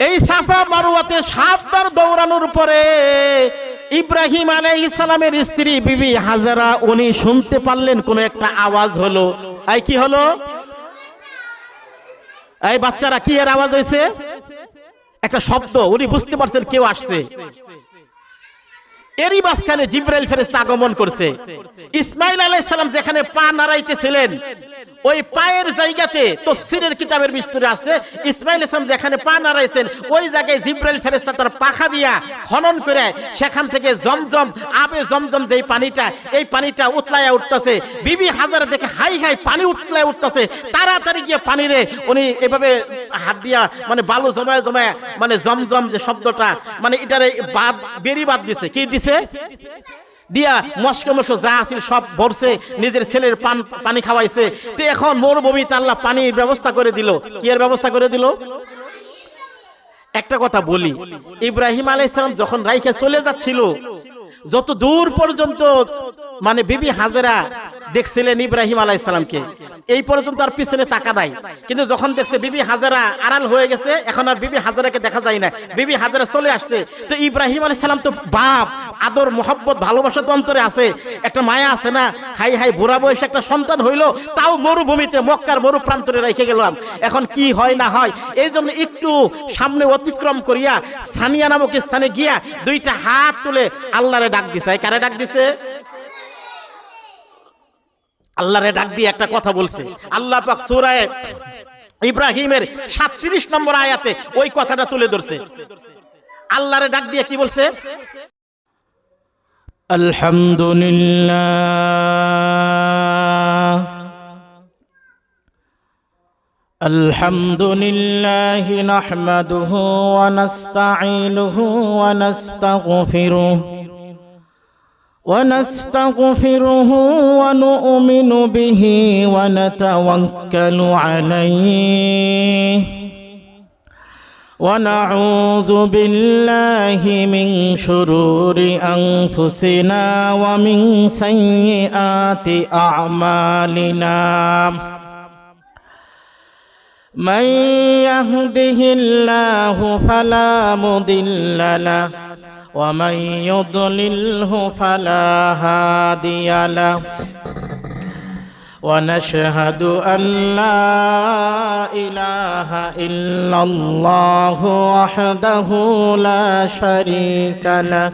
এই সাফা মারওয়াতে 7 বার দৌড়ানোর পরে ইব্রাহিম আলাইহিস সালামের স্ত্রী বিবি হাজারা উনি শুনতে পারলেন কোন একটা আওয়াজ হলো। এই কি হলো? এই বাচ্চারা কি এর আওয়াজ হয়েছে? একটা শব্দ। উনি বুঝতে পারছেন কেউ আসছে। এরই মাঝখানে জিবরাইল ফেরেশতা আগমন করছে। ইসমাইল আলাইহিস সালাম যেখানে পা নাড়াইতেছিলেন ওই পায়ের জায়গাতে তাফসীরের কিতাবের ভিতরে আছে ইসমাইল আলাইহিস সালাম যেখানে পা নাড়াইছেন ওই জায়গায় জিবরাইল ফেরেশতা তার পাখা দিয়া খনন করে সেখান থেকে জমজম আবে জমজম যেই পানিটা এই পানিটা উতলায়া উঠতেছে। বিবি হাজারা দেখে হাই হাই পানি উতলায়া উঠতেছে, তাড়াতাড়ি গিয়ে পানিরে উনি এভাবে হাত দিয়া মানে বালু জমায় জমায় মানে জমজম যে শব্দটা মানে এটারে বাদ বেরি বাদ দিছে। কি দিছে? দিয়া মস্ক যা আছিল সব ভরছে, নিজের ছেলের পানি খাওয়াইছে। তো এখন মরুভূমিতে আল্লাহ পানির ব্যবস্থা করে দিল। কি এর ব্যবস্থা করে দিল? একটা কথা বলি, ইব্রাহিম আলাইহিস সালাম যখন রাইখা চলে যাচ্ছিল যত দূর পর্যন্ত মানে বিবি হাজেরা দেখছিলেন ইব্রাহিম আলাইহিস সালামকে, এই পর্যন্ত আর পিছনে তাকা নাই। কিন্তু যখন দেখছে বিবি হাজেরা আড়াল হয়ে গেছে, এখন আর বিবি হাজেরাকে দেখা যায় না, বিবি হাজেরা চলে আসছে। তো ইব্রাহিম আলাইহিস সালাম তো বাপ, আদর মোহাব্বত ভালোবাসা তো অন্তরে আছে, একটা মায়া আছে না, হাই হাই বুড়া বয়সে একটা সন্তান হইলো, তাও মরুভূমিতে মক্কার মরু প্রান্তরে রেখে গেলাম, এখন কি হয় না হয়। এই জন্য একটু সামনে অতিক্রম করিয়া সানিয়া নামক স্থানে গিয়া দুইটা হাত তুলে আল্লাহরে ডাক দিছে। কারে ডাক দিছে? আল্লাহরে ডাক দিয়ে একটা কথা বলছে। আল্লাহ পাক সূরা ইব্রাহিমের 37 নম্বর আয়াতে ওই কথাটা তুলে ধরছে। আল্লাহরে ডাক দিয়ে কি বলছে? আলহামদুলিল্লাহি নাহমাদুহু ওয়া নাস্তাঈনুহু ওয়া নাস্তাগফিরুহু ونستغفره ونؤمن به ونتوكل عليه ونعوذ بالله من شرور أنفسنا ومن سيئات أعمالنا من يهده الله فلا مضل له ومن يضلله فلا هادي له ونشهد أن لا إله إلا الله وحده لا شريك له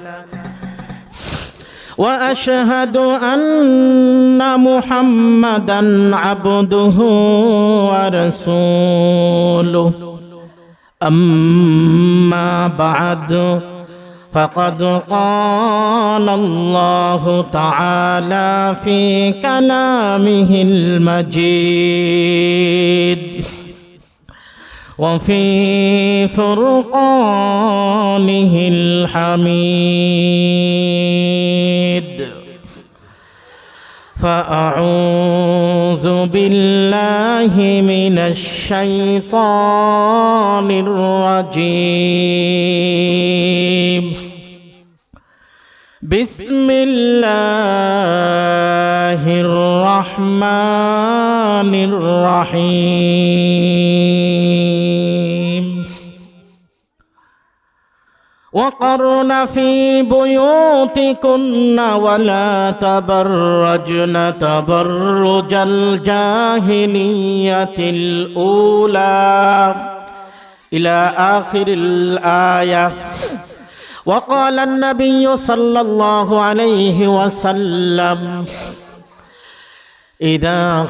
وأشهد أن محمدا عبده ورسوله أما بعد فقد قال الله تعالى في كلامه المجيد وفي فرقانه الحميد فأعوذ بالله من الشيطان الرجيم بسم الله الرحمن الرحيم وقرن في بيوتكن ولا تبرجن تبرج الجاهلية الأولى إلى آخر الآية. وقال النبي صلى الله عليه وسلم إذا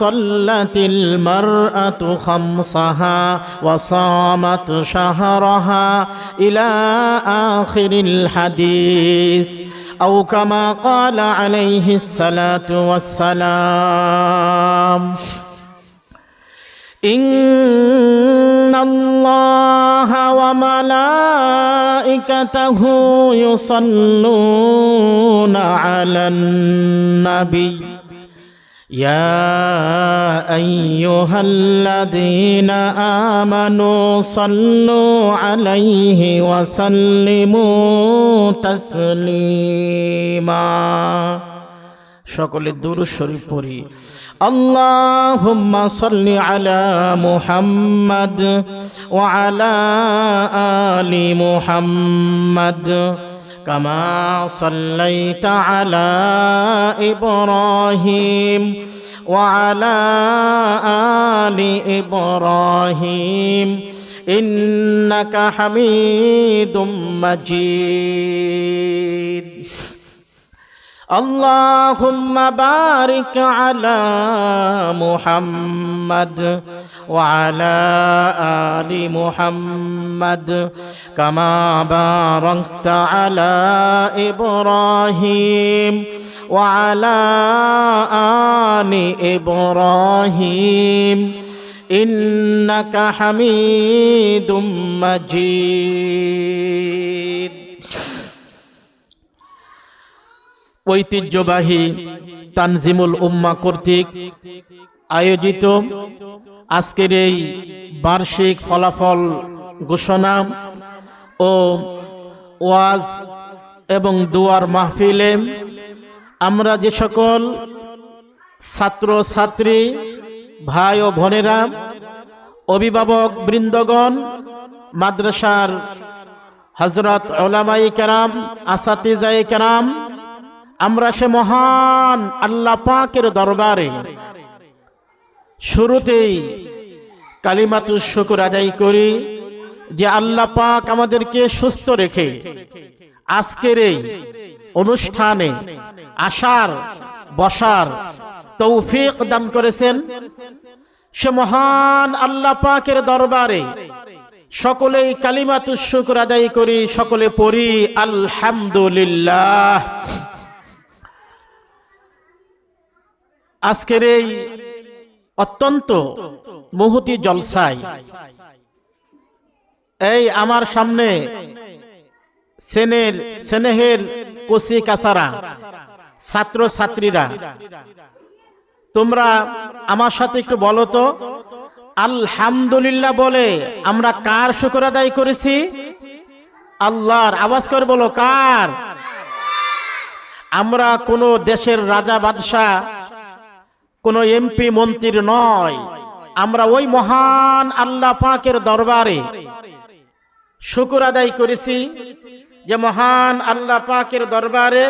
صلت المرأة خمسها وصامت شهرها إلى آخر الحديث أو كما قال عليه الصلاة والسلام. إن الله وملائكته يصلون على النبي يا أيها الذين آمنوا صلوا عليه وسلموا تسليما. সকলে দুরূদ শরীফ পড়ি। اللهم صل على محمد وعلى آل محمد كما صليت على إبراهيم وعلى آل إبراهيم إنك حميد مجيد اللهم بارك على محمد وعلى آل محمد كما باركت على إبراهيم وعلى آل إبراهيم إنك حميد مجيد ঐতিহ্যবাহী তানজিমুল উম্মাহ কর্তৃক আয়োজিত আজকের এই বার্ষিক ফলাফল ঘোষণা ও ওয়াজ এবং দুয়ার মাহফিলে আমরা যে সকল ছাত্র ছাত্রী ভাই ও বোনেরা অভিভাবক বৃন্দগণ মাদ্রাসার হযরত উলামায়ে কেরাম আসাতিজায়ে কেরাম আমরা সে মহান আল্লাহ পাকের দরবারে শুরুতেই কালিমাতুশ শুকর আদায় করি যে আল্লাহ পাক আমাদেরকে সুস্থ রেখে আজকের এই অনুষ্ঠানে আসার বসার তৌফিক দান করেছেন। সে মহান আল্লাহ পাকের দরবারে সকলেই কালিমাতুশ শুকর আদায় করি, সকলে পড়ি আলহামদুলিল্লাহ। আজকের এই অত্যন্ত মুহূর্তি জলসায় এই আমার সামনে স্নেহের কচি কাছারা ছাত্র ছাত্রীরা, তোমরা আমার সাথে একটু বলো তো আলহামদুলিল্লাহ বলে আমরা কার শুকর আদায় করেছি? আল্লাহর। আওয়াজ করে বলো কার? আমরা কোন দেশের রাজা বাদশাহ, কোন এমপি মন্ত্রীর নয়, আমরা ওই মহান আল্লাহ পাকের দরবারে শুকর আদায় করেছি। যে মহান আল্লাহ পাকের দরবারে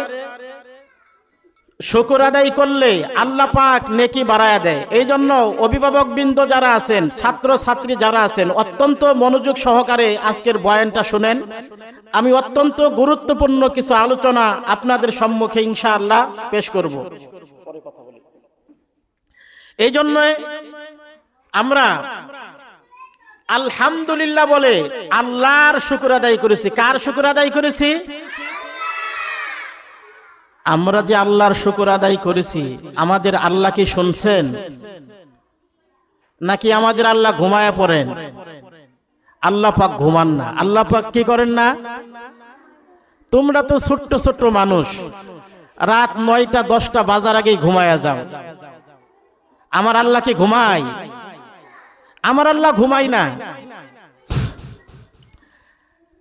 শুকর আদায় করলে আল্লাহ পাক নেকি বাড়ায়া দেয়। এই জন্য অভিভাবক বৃন্দ যারা আছেন, ছাত্র ছাত্রী যারা আছেন, অত্যন্ত মনোযোগ সহকারে আজকের বয়ানটা শুনেন। আমি অত্যন্ত গুরুত্বপূর্ণ কিছু আলোচনা আপনাদের সম্মুখে ইনশাআল্লাহ পেশ করব। এই জন্য আমরা আলহামদুলিল্লাহ বলে আল্লাহর শুকর আদায় করেছি। কার শুকর আদায় করেছি? আমরা যে আল্লাহর শুকর আদায় করেছি, আমাদের আল্লাহ কি শুনছেন? নাকি আমাদের আল্লাহ ঘুমায়া পড়েন? আল্লাহ পাক ঘুমান না। আল্লাহ পাক কি করেন না? তোমরা তো ছোট্ট ছোট্ট মানুষ, রাত 9টা 10টা বাজার আগেই ঘুমায়া যাও। আমার আল্লাহ কি ঘুমায়? আমার আল্লাহ ঘুমায় না।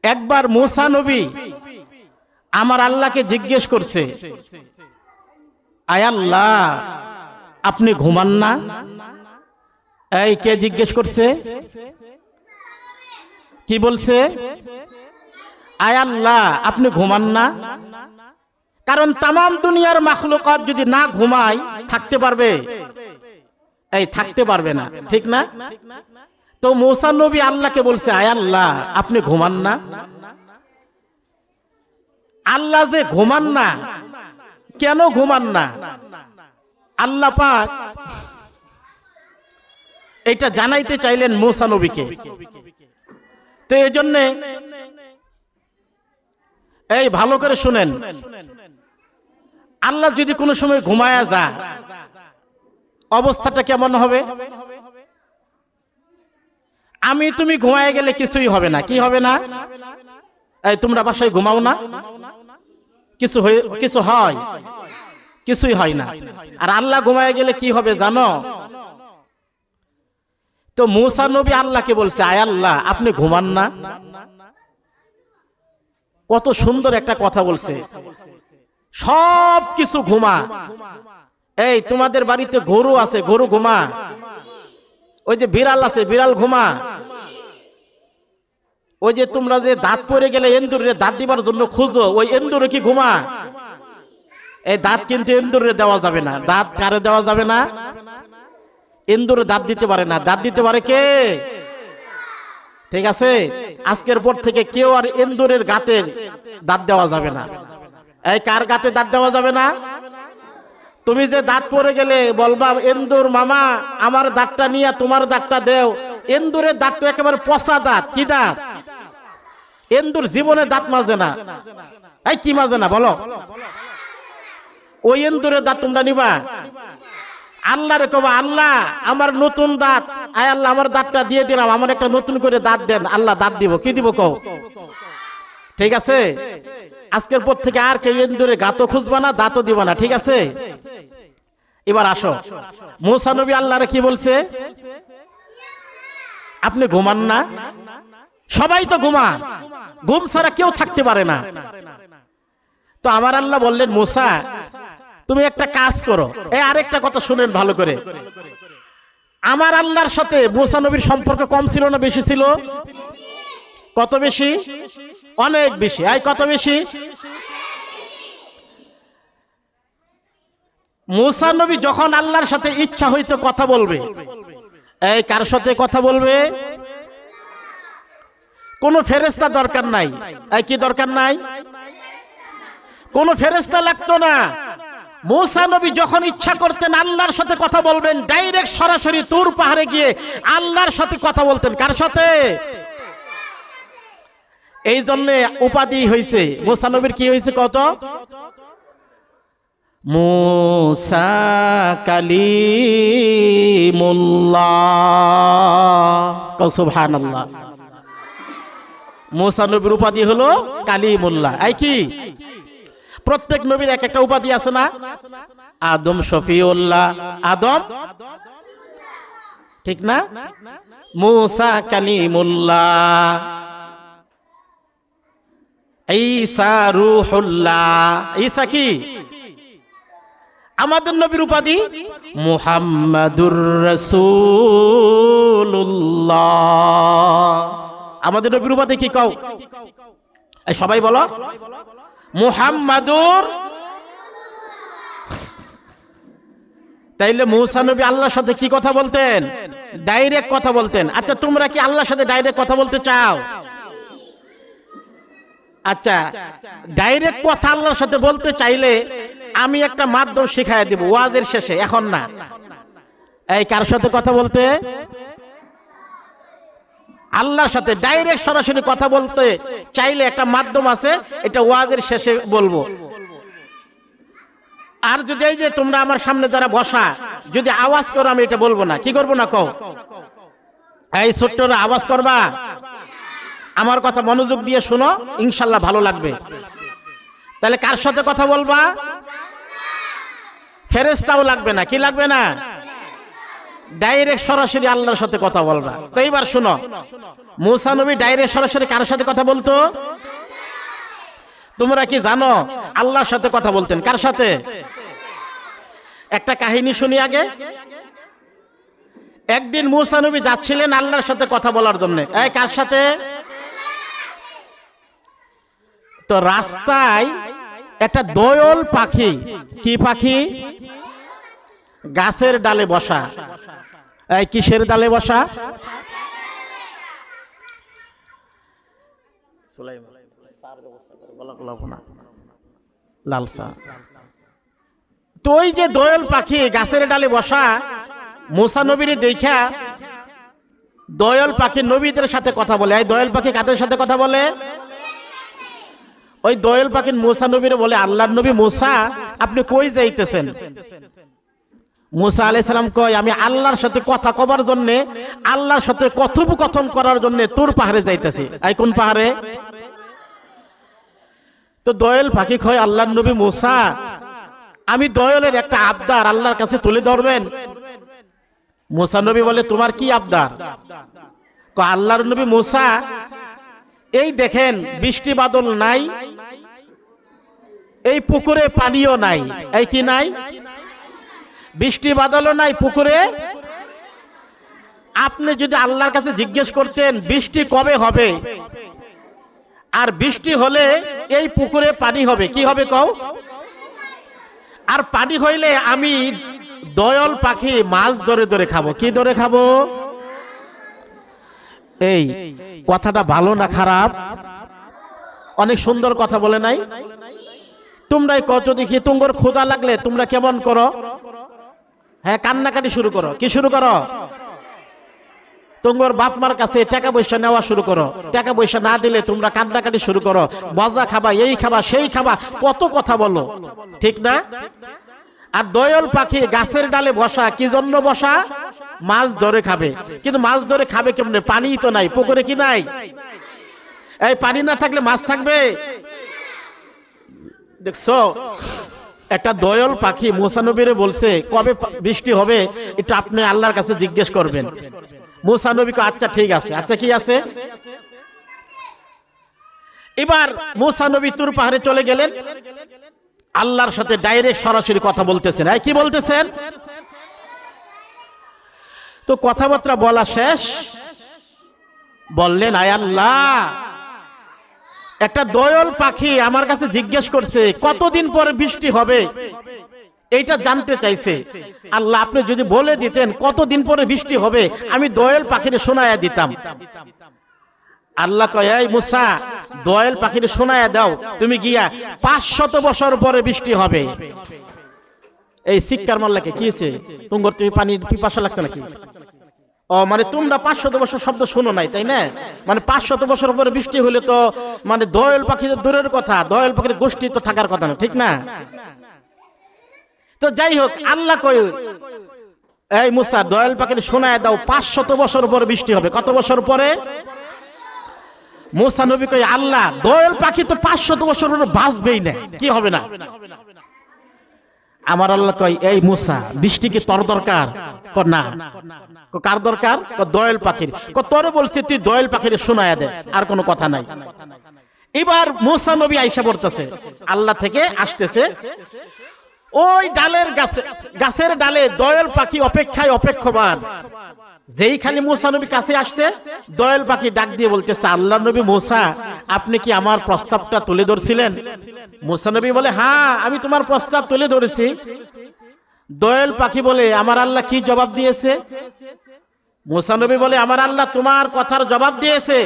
একবার মুসা নবী আমার আল্লাহকে জিজ্ঞেস করছে, আয় আল্লাহ আপনি ঘুমান না? এই কে জিজ্ঞেস করছে? কি বলছে? আয় আল্লাহ আপনি ঘুমান না? কারণ তামাম দুনিয়ার মাখলুকাত যদি না ঘুমায় থাকতে পারবে? এই থাকতে পারবে না, ঠিক না? তো মুসা নবী আল্লাহকে বলছে, আয় আল্লাহ আপনি ঘুমান না? আল্লাহ যে ঘুমান না, কেন ঘুমান না? আল্লাহ পাক এটা জানাইতে চাইলেন মুসা নবীকে। তো এই জন্য এই ভালো করে শুনেন, আল্লাহ যদি কোনো সময় ঘুমায়া যায় অবস্থাটা কেমন হবে? আমি তুমি ঘুমায় গেলে কিছুই হবে না। কি হবে না? এই তোমরা বাসায় ঘুমাও না? কিছু হয়? কিছুই হয় না। আর আল্লাহ ঘুমায় গেলে কি হবে জানো? তো মুসা নবী আল্লাহকে বলছে, আয় আল্লাহ আপনি ঘুমান না? কত সুন্দর একটা কথা বলছে। সব কিছু ঘুমা, এই তোমাদের বাড়িতে গরু আছে, গরু ঘুমা। ওই যে বিড়াল আছে, বিড়াল ঘুমা। ওই যে তোমরা যে দাঁত পড়ে গেলে এন্দুরে দাঁত দিবার জন্য খুঁজো, ওই এন্দুরে কি ঘুমা? এই দাঁত কিন্তু এন্দুরে দেওয়া যাবে না। দাঁত কারে দেওয়া যাবে না? এন্দুরে দাঁত দিতে পারে না। দাঁত দিতে পারে কে? ঠিক আছে, আজকের পর থেকে কেউ আর এন্দুরের গাতের দাঁত দেওয়া যাবে না। এই কার গাতে দাঁত দেওয়া যাবে না? তুমি যে দাঁত পড়ে গেলে বলবা এন্দুর মামা আমার দাঁতটা নিয়ে তোমার দাঁতটা দেও। এন্দুরের দাঁত তো একেবারে পচা দাঁত। কি দাঁত? এন্দুর জীবনে দাঁত মাজে না। এই কি মাজে না বলো? ওই এন্দুরের দাঁত তোমরা নিবা? আল্লাহরে কবা আল্লাহ আমার নতুন দাঁত, আয় আল্লাহ আমার দাঁতটা দিয়ে দিলাম, আমার একটা নতুন করে দাঁত দেন। আল্লাহ দাঁত দিব। কি দিব কও? ঠিক আছে, আজকের পর থেকে আর কেউ এন্দুরে গাতও খুঁজবা না, দাঁতও দিবা না। ঠিক আছে, এবার আসো, মুসা নবী আল্লাহরে কি বলছে? আপনি ঘুমান না? সবাই তো ঘুমান, ঘুম ছাড়া কেউ থাকতে পারে না। তো আমার আল্লাহ বললেন মুসা তুমি একটা কাজ করো। এই আরেকটা কথা শুনেন ভালো করে। আমার আল্লাহর সাথে মুসা নবীর সম্পর্ক কম ছিল না বেশি ছিল? কত বেশি? অনেক বেশি। এই কত বেশি? মুসা নবী যখন আল্লাহর সাথে ইচ্ছা হইতো কথা বলবে, এই কার সাথে কথা বলবে? কোন ফেরেশতা দরকার নাই। এই কি দরকার নাই? কোন ফেরেশতা লাগতো না। মুসা নবী যখন ইচ্ছা করতেন আল্লাহর সাথে কথা বলবেন, ডাইরেক্ট সরাসরি তুর পাহাড়ে গিয়ে আল্লাহর সাথে কথা বলতেন। কার সাথে? এই জন্য উপাধি হয়েছে মুসা নবীর। কি হয়েছে কত? মুসা কালিমুল্লাহ। সুবহানাল্লাহ। মুসা নবীর উপাধি হলো কালিমুল্লাহ। এই কি প্রত্যেক নবীর এক একটা উপাধি আছে না? আদম শফিউল্লাহ, আদম, ঠিক না? মুসা কালিমুল্লাহ, ঈসা রূহুল্লাহ। ঈসা কি? আমাদের নবীর উপাধি মুহাম্মাদুর রাসূলুল্লাহ। আমাদের নবীর উপাধি কি কও? এই সবাই বলো মুহাম্মাদুর। তাইলে মুসা নবী আল্লাহর সাথে কি কথা বলতেন? ডাইরেক্ট কথা বলতেন। আচ্ছা তোমরা কি আল্লাহর সাথে ডাইরেক্ট কথা বলতে চাও? আচ্ছা ডাইরেক্ট কথা আল্লাহর সাথে বলতে চাইলে আমি একটা মাধ্যম শিখাই দেব ওয়াজের শেষে, এখন না। এই কার সাথে কথা বলতে? আল্লাহর সাথে ডাইরেক্ট সরাসরি কথা বলতে চাইলে একটা মাধ্যম আছে, এটা ওয়াজের শেষে বলবো। আর যদি এই যে তোমরা আমার সামনে যারা বসা যদি আওয়াজ করো, আমি এটা বলবো না। কি করবো না কও? এই ছোট্টরা আওয়াজ করবা। আমার কথা মনোযোগ দিয়ে শোনো, ইনশাল্লাহ ভালো লাগবে। তাহলে কার সাথে কথা বলবা? ফেরেশতাও লাগবে না। কি লাগবে না? ডাইরেক্ট সরাসরি আল্লাহর সাথে কথা বলবা। তো এইবার শুনো, মুসা নবী ডাইরেক্ট সরাসরি কার সাথে কথা বলতো? তোমরা কি জানো আল্লাহর সাথে কথা বলতেন কার সাথে? একটা কাহিনী শুনি আগে। একদিন মুসা নবী যাচ্ছিলেন আল্লাহর সাথে কথা বলার জন্য। এই কার সাথে? তো রাস্তায় একটা দোয়েল পাখি। কি পাখি? গাছের ডালে বসা। এই কিসের ডালে বসা? লালসা। তো ওই যে দোয়েল পাখি গাছের ডালে বসা, মুসা নবীর দেখা দোয়েল পাখি নবীদের সাথে কথা বলে। এই দোয়েল পাখি কাদের সাথে কথা বলে? ওই দোয়েল পাখি মুসা নবীরে বলে, আল্লাহর নবী মুসা আপনি কই যাইতেছেন? মুসা আলাইহিস সালাম কয় আমি আল্লাহর সাথে কথা কবার জন্য, আল্লাহর সাথে কথোপকথন করার জন্য তুর পাহাড়ে যাইতেছি। এই কোন পাহাড়ে? তো দোয়েল পাখি কয় আল্লাহর নবী মুসা আমি দোয়েলের একটা আবদার আল্লাহর কাছে তুলে ধরবেন। মুসা নবী বলে তোমার কি আবদার? কয় আল্লাহর নবী মুসা এই দেখেন বৃষ্টি বাদল নাই, এই পুকুরে পানিও নাই। এই কি নাই? বৃষ্টি বাদলও নাই, পুকুরে। আপনি যদি আল্লাহর কাছে জিজ্ঞেস করতেন বৃষ্টি কবে হবে, আর বৃষ্টি হলে এই পুকুরে পানি হবে, কি হবে কও? আর পানি হইলে আমি দয়াল পাখি মাছ ধরে ধরে খাবো। কি ধরে খাবো? এই কথাটা ভালো না খারাপ? অনেক সুন্দর কথা বলে নাই? তোমরাই কত দেখি, তোমার ক্ষুধা লাগলে তোমরা কেমন করো? হ্যাঁ, কান্নাকাটি শুরু করো। কি শুরু করো? তোমার বাপ মার কাছে টাকা পয়সা নেওয়া শুরু করো। টাকা পয়সা না দিলে তোমরা কান্নাকাটি শুরু করো, মজা খাবা, এই খাবা, সেই খাবা, কত কথা বলো, ঠিক না? আর দয়াল পাখি গাছের ডালে বসা, কি জন্য বসা? মাছ ধরে খাবে। কিন্তু মাছ ধরে খাবে কেমনে? পানি তো নাই, পুকুরে কি নাই? এই পানি না থাকলে মাছ থাকবে? দেখছো, একটা দয়াল পাখি মুসা নবীরে বলছে কবে বৃষ্টি হবে এটা আপনি আল্লাহর কাছে জিজ্ঞেস করবেন। মুসা নবী কো আচ্ছা ঠিক আছে। আচ্ছা কি আছে? এবার মুসা নবী তুর পাহাড়ে চলে গেলেন, আল্লাহর সাথে ডাইরেক্ট সরাসরি কথা বলতেছেন। এই কি বলতেছেন? তো কথাবার্তা বলা শেষ, বললেন আয় আল্লাহ, একটা দয়াল পাখি আমার কাছে জিজ্ঞেস করছে কতদিন পরে বৃষ্টি হবে, এইটা জানতে চাইছে। আল্লাহ আপনি যদি বলে দিতেন কতদিন পরে বৃষ্টি হবে, আমি দয়াল পাখিরে শোনায়া দিতাম। আল্লাহ কয়, এই মুসা, দয়াল পাখিরে শোনায়া দাও, তুমি গিয়া 500 বছর পরে বৃষ্টি হবে। এই শিক্ষার মাল্লাকে কি হয়েছে? তোমার তুমি পানির পিপাসা লাগছে নাকি? ও মানে তোমরা 500 বছর শব্দ শুনো নাই, তাই না? মানে 500 বছর পরে বৃষ্টি হলে তো মানে দয়াল পাখিদের দূরের কথা, দয়াল পাখির গোষ্ঠী তো থাকার কথা না, ঠিক না? তো যাই হোক, আল্লাহ কয়, এই মুসা, দয়াল পাখির শোনায় দাও 500 বছর পরে বৃষ্টি হবে। কত বছর পরে? মুসা নবী কয়, আল্লাহ, দয়াল পাখি তো 500 বছর পরে বাঁচবেই না, কি হবে না? আমার আল্লাহ কয়, এই মুসা, বৃষ্টি কি তোর দরকার? না। কার দরকার? দয়াল পাখির। তোরে বলছি তুই দয়াল পাখির শোনায়া দে, আর কোনো কথা নাই। এবার মুসা নবী আইসা পড়তেছে, আল্লাহ থেকে আসতেছে, ওই ডালের গাছের ডালে দয়াল পাখি অপেক্ষায় অপেক্ষমান। যেই খালি মুসা নবী কাছে আসছে, দয়াল পাখি ডাক দিয়ে বলতেছে, আল্লাহ নবী মুসা, আপনি কি আমার প্রস্তাবটা তুলে ধরছিলেন? মুসা নবী বলে, হ্যাঁ, আমি তোমার প্রস্তাব তুলে ধরেছি। দয়াল পাখি বলে, আমার আল্লাহ কি জবাব দিয়েছে? মুসা নবী বলে, আমার আল্লাহ তোমার কথার জবাব দিয়েছে।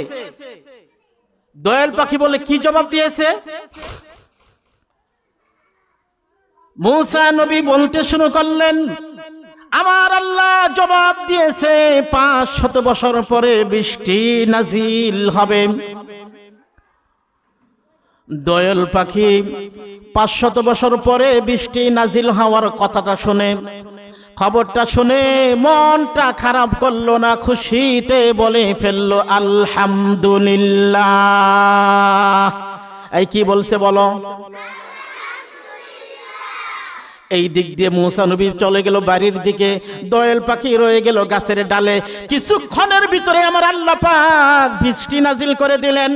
দয়াল পাখি বলে, কি জবাব দিয়েছে? মুসা নবী বলতে শুরু করলেন, আমার আল্লাহ জবাব দিয়েছে 500 বছর পরে বৃষ্টি নাজিল হবে। দয়াল পাখি 500 বছর পরে বৃষ্টি নাজিল হওয়ার কথাটা শুনে, খবরটা শুনে মনটা খারাপ করলো না, খুশিতে বলে ফেললো আলহামদুলিল্লাহ। এই কি বলছে বলো? এই দিক দিয়ে মুসা নবী চলে গেল বাড়ির দিকে, দয়াল পাখি রয়ে গেল গাছের ডালে। কিছুক্ষণের ভিতরে আমার আল্লাহ পাক বৃষ্টি নাজিল করে দিলেন।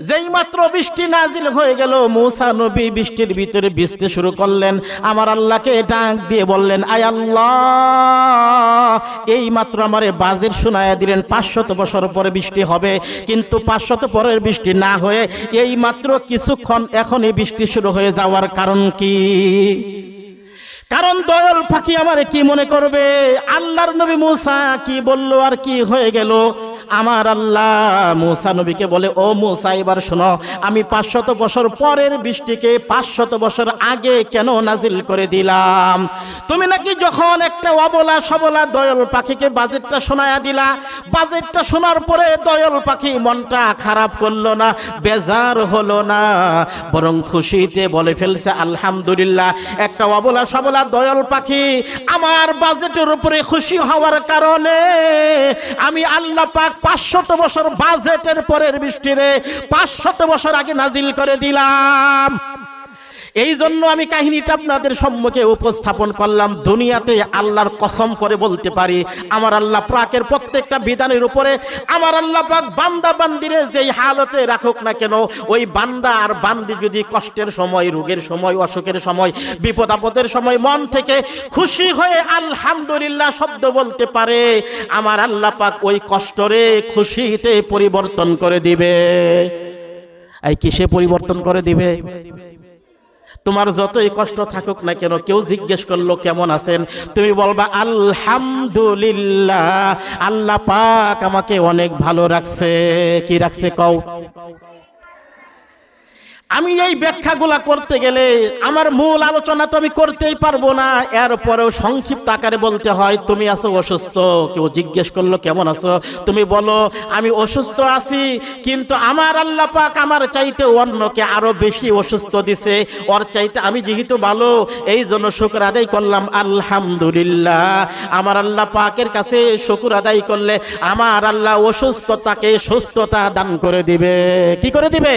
যেই মাত্র বৃষ্টি নাজিল হয়ে গেল, মুসা নবী বৃষ্টির ভিতরে ভিজতে শুরু করলেন। আমার আল্লাহকে ডাক দিয়ে বললেন, আয় আল্লাহ, এই মাত্র আমারে বাজের শোনায়া দিলেন 500 বছর পরে বৃষ্টি হবে, কিন্তু 500 পরের বৃষ্টি না হয়ে এই মাত্র কিছুক্ষণ এখনই বৃষ্টি শুরু হয়ে যাওয়ার কারণ কি? কারণ দয়াল পাখি আমারে কি মনে করবে? আল্লাহর নবী মুসা কি বলল আর কি হয়ে গেল? আমার আল্লাহ মুসা নবীকে বলে, ও মুসা, এবার শোনো, আমি 500 বছর পরের বৃষ্টিকে 500 বছর আগে কেন নাজিল করে দিলাম? তুমি নাকি যখন একটা অবলা সবলা দয়াল পাখিকে বাজেটটা শোনায়া দিলা, বাজেটটা শোনার পরে দয়াল পাখি মনটা খারাপ করলো না, বেজার হলো না, বরং খুশিতে বলে ফেলছে আলহামদুলিল্লাহ। একটা অবলা সবলা দয়াল পাখি আমার বাজেটের উপরে খুশি হওয়ার কারণে আমি আল্লাহ পাক 500 বছর বাজেটের পরের বৃষ্টি রে 500 বছর আগে নাজিল করে দিলাম। এই জন্য আমি কাহিনীটা আপনাদের সম্মুখে উপস্থাপন করলাম। দুনিয়াতে আল্লাহর কসম করে বলতে পারি, আমার আল্লাহ পাকের প্রত্যেকটা বিধানের উপরে আমার আল্লাহ পাক বান্দা বান্দিরে যেই হালতে রাখুক না কেন, ওই বান্দা আর বান্দি যদি কষ্টের সময়, রোগের সময়, অসুখের সময়, বিপদ আপদের সময় মন থেকে খুশি হয়ে আলহামদুলিল্লাহ শব্দ বলতে পারে, আমার আল্লাহ পাক ওই কষ্টরে খুশিতে পরিবর্তন করে দিবে। এই কিসে পরিবর্তন করে দিবে? তোমার যতই কষ্ট থাকুক না কেন, কেউ জিজ্ঞেস করলো কেমন আছেন, তুমি বলবা আলহামদুলিল্লাহ, আল্লাহ পাক আমাকে অনেক ভালো রাখছে। কি রাখছে কও? আমি এই ব্যাখ্যাগুলা করতে গেলে আমার মূল আলোচনা তো আমি করতেই পারবো না, এরপরেও সংক্ষিপ্ত আকারে বলতে হয়। তুমি আছো অসুস্থ, কেউ জিজ্ঞেস করলো কেমন আছো, তুমি বলো আমি অসুস্থ আছি, কিন্তু আমার আল্লাহ পাক আমার চাইতে অন্যকে আরো বেশি অসুস্থ দিছে, ওর চাইতে আমি যেহেতু ভালো, এই জন্য শুকর আদায় করলাম আলহামদুলিল্লাহ। আমার আল্লাহ পাকের কাছে শুকর আদায় করলে আমার আল্লাহ অসুস্থতাকে সুস্থতা দান করে দিবে। কি করে দিবে?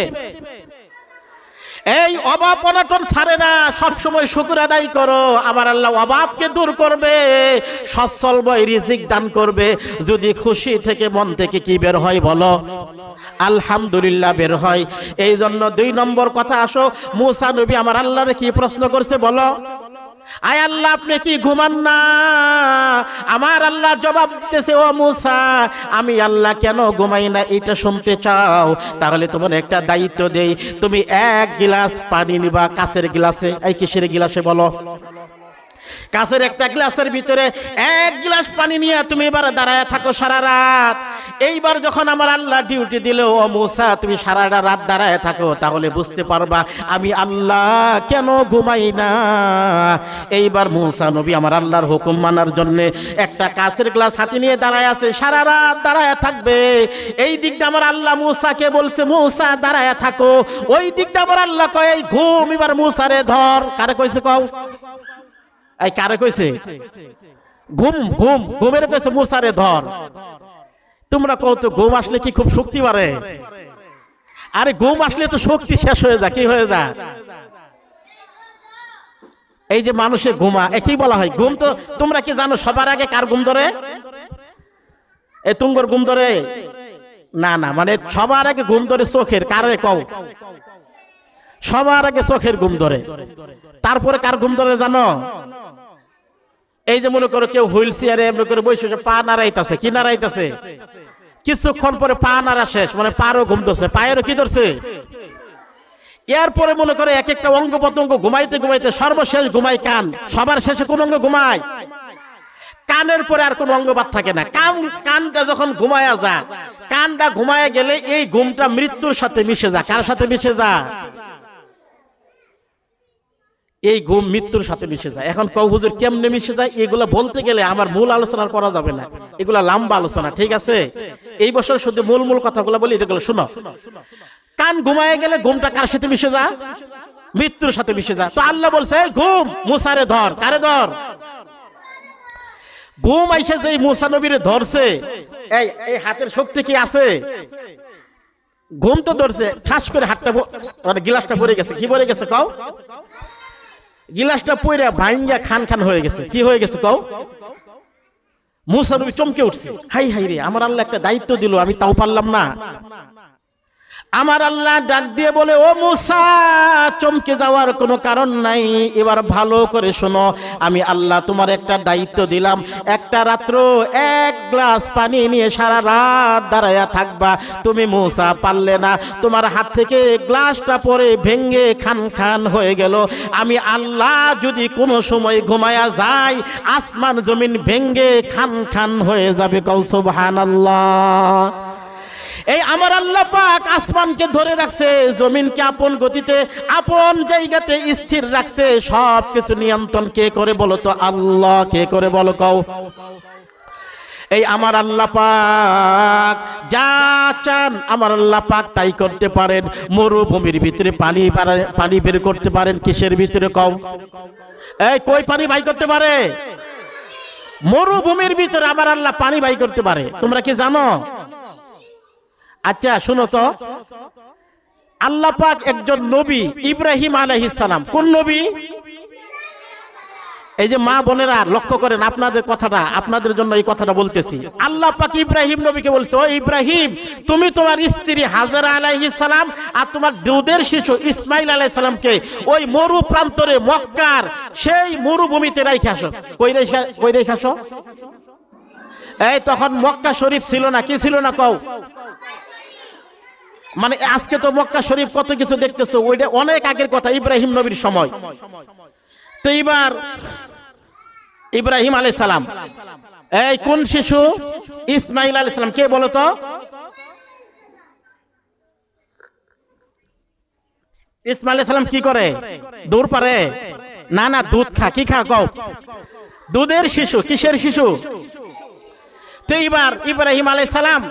এই অভাব অনটন ছাড়ে না, সবসময় শুকর আদায় করো, আমার আল্লাহ অভাবকে দূর করবে, সচ্ছলময় রিজিক দান করবে। যদি খুশি থেকে মন থেকে কি বের হয় বলো? আলহামদুলিল্লাহ বের হয়। এই জন্য 2 নম্বর কথা আসো, মুসা নবী আমার আল্লাহরে কি প্রশ্ন করছে বলো? আয় আল্লাহ আপনি কি ঘুমান না? আমার আল্লাহ জবাব দিতেছে, ও মুসা আমি আল্লাহ কেন ঘুমাই না এটা শুনতে চাও? তাহলে তোমার একটা দায়িত্ব দেই, তুমি 1 গ্লাস পানি নিবা কাচের গ্লাসে। এই কিসের গ্লাসে বলো? কাছের একটা গ্লাসের ভিতরে 1 গ্লাস পানি নিয়ে তুমি এবার দাঁড়ায় থাকো সারা রাত। এইবার যখন আমার আল্লাহ ডিউটি দিল, ও মুসা তুমি সারা রাত দাঁড়ায় থাকো, তাহলে বুঝতে পারবা আমি আল্লাহ কেন ঘুমাই না। এইবার মুসা নবী আমার আল্লাহর হুকুম মানার জন্য একটা কাছের গ্লাস হাতে নিয়ে দাঁড়ায় আছে, সারা রাত দাঁড়ায় থাকবে। এই দিকটা আমার আল্লাহ মুসাকে বলছে মুসা দাঁড়ায় থাকো, ওই দিকটা আমার আল্লাহ কয় এই ঘুম এবার মুসারে ধর। কারে কইছে কও? এই কারে কইছে? ঘুম ঘুম ঘুমের কইছে মুসারে ধর। তোমরা কও তো ঘুম আসলে কি খুব শক্তি বাড়ে? আরে ঘুম আসলে তো শক্তি শেষ হয়ে যায়। কি হয়ে যায়? এই যে মানুষে ঘুমা, কি বলা হয় ঘুম? তো তোমরা কি জানো সবার আগে কার ঘুম ধরে? এই তুঙ্গর ঘুম ধরে না, না মানে সবার আগে ঘুম ধরে চোখের। কারে কও? সবার আগে চোখের ঘুম ধরে। তারপরে কার ঘুম ধরে জানো? এই যে মনে করো কেউ হুইল চেয়ারে এমনি করে বসে পা নাড়াইতেছে। কি নাড়াইতেছে? কিছুক্ষণ পরে পা নাড়া শেষ, মানে পারও ঘুম ধরছে, পায়েরও কি ধরছে? এরপরে মনে করে এক একটা অঙ্গ প্রত্যঙ্গ ঘুমাইতে ঘুমাইতে সর্বশেষ ঘুমায় কান। সবার শেষে কোন অঙ্গ ঘুমায়? কানের পরে আর কোন অঙ্গ বাদ থাকে না। কানটা যখন ঘুমায়া যায়, কানটা ঘুমায়া গেলে এই ঘুমটা মৃত্যুর সাথে মিশে যায়। কার সাথে মিশে যায়? এই ঘুম মৃত্যুর সাথে মিশে যায়। এখন কও হুজুর কেমনে মিশে যায়? এগুলা বলতে গেলে আমার মূল আলোচনা করা যাবে না, এগুলা লম্বা আলোচনা। ঠিক আছে, এই বছর শুধু মূল কথাগুলো বলি, এগুলো শুনো। কান ঘুমায় গেলে ঘুমটা কার সাথে মিশে যায়? মৃত্যুর সাথে মিশে যায়। তো আল্লাহ বলছে ঘুম মুসারে ধর। কারে ধর? ঘুম আইসে যে মুসা নবীরে ধরছে, এই হাতের শক্তি কি আছে? ঘুম তো ধরছে, ঠাস করে হাতটা মানে গিলাসটা পড়ে গেছে। কি পড়ে গেছে কও? গিলাসটা পইরা ভাঙ্গা খান খান হয়ে গেছে। কি হয়ে গেছে কও? মুসা নবী চমকে উঠছে, হাই হাই রে, আমার আল্লাহ একটা দায়িত্ব দিল, আমি তাও পারলাম না। আমার আল্লাহ ডাক দিয়ে বলে, ও মুসা চমকে যাওয়ার কোনো কারণ নাই, এবার ভালো করে শোনো, আমি আল্লাহ তোমার একটা দায়িত্ব দিলাম। একটা রাত্র 1 গ্লাস পানি নিয়ে সারা রাত দাঁড়ায়া থাকবা। তুমি মুসা পারলে না, তোমার হাত থেকে গ্লাসটা পরে ভেঙ্গে খান খান হয়ে গেল। আমি আল্লাহ যদি কোনো সময় ঘুমায়া যায়, আসমান জমিন ভেঙ্গে খান খান হয়ে যাবে। কও সুবহানাল্লাহ। এই আমার আল্লাহ পাক আসমানকে ধরে রাখছে, জমিনকে আপন গতিতে আপন জায়গাতে স্থির রাখছে। সব কিছু নিয়ন্ত্রণ কে করে বলো তো? আল্লাহ। কে করে বলো কও? এই আমার আল্লাহ পাক যা চান আমার আল্লাহ পাক তাই করতে পারেন। মরুভূমির ভিতরে পানি বের করতে পারেন। কিসের ভিতরে কও? এই কই পানি বাই করতে পারে? মরুভূমির ভিতরে আমার আল্লাহ পানি বাই করতে পারে। তোমরা কি জানো? আচ্ছা শুনো তো, আল্লাহ পাক একজন নবী ইব্রাহিম আলাইহিস সালাম। কোন নবী? এই যে মা বোনেরা লক্ষ্য করেন, আপনাদের কথাটা, আপনাদের জন্য এই কথাটা বলতেছি। আল্লাহ পাক ইব্রাহিম নবীকে বলছে, ও ইব্রাহিম, তুমি তোমার স্ত্রী হাজেরা আলাইহিস সালাম আর তোমার দুধের শিশু ইসমাইল আলাইহিস সালামকে ওই মরু প্রান্তরে মক্কার সেই মরুভূমিতে রাইখে আসো। কই রেখে আসো? এই তখন মক্কা শরীফ ছিল না। কি ছিল না কও? মানে আজকে তো মক্কা শরীফ কত কিছু দেখতেছো, ওইটা অনেক আগের কথা, ইব্রাহিম নবীর সময়। তো এবার ইব্রাহিম আলাইহিস সালাম, এই কোন শিশু? ইসমাইল আলাইহিস সালাম। কে বলো তো? ইসমাইল আলাইহিস সালাম কি করে? দূর পারে না, না দুধ খা। কি খা কও? দুধের শিশু। কিসের শিশু? তো এবার ইব্রাহিম আলাইহিস সালাম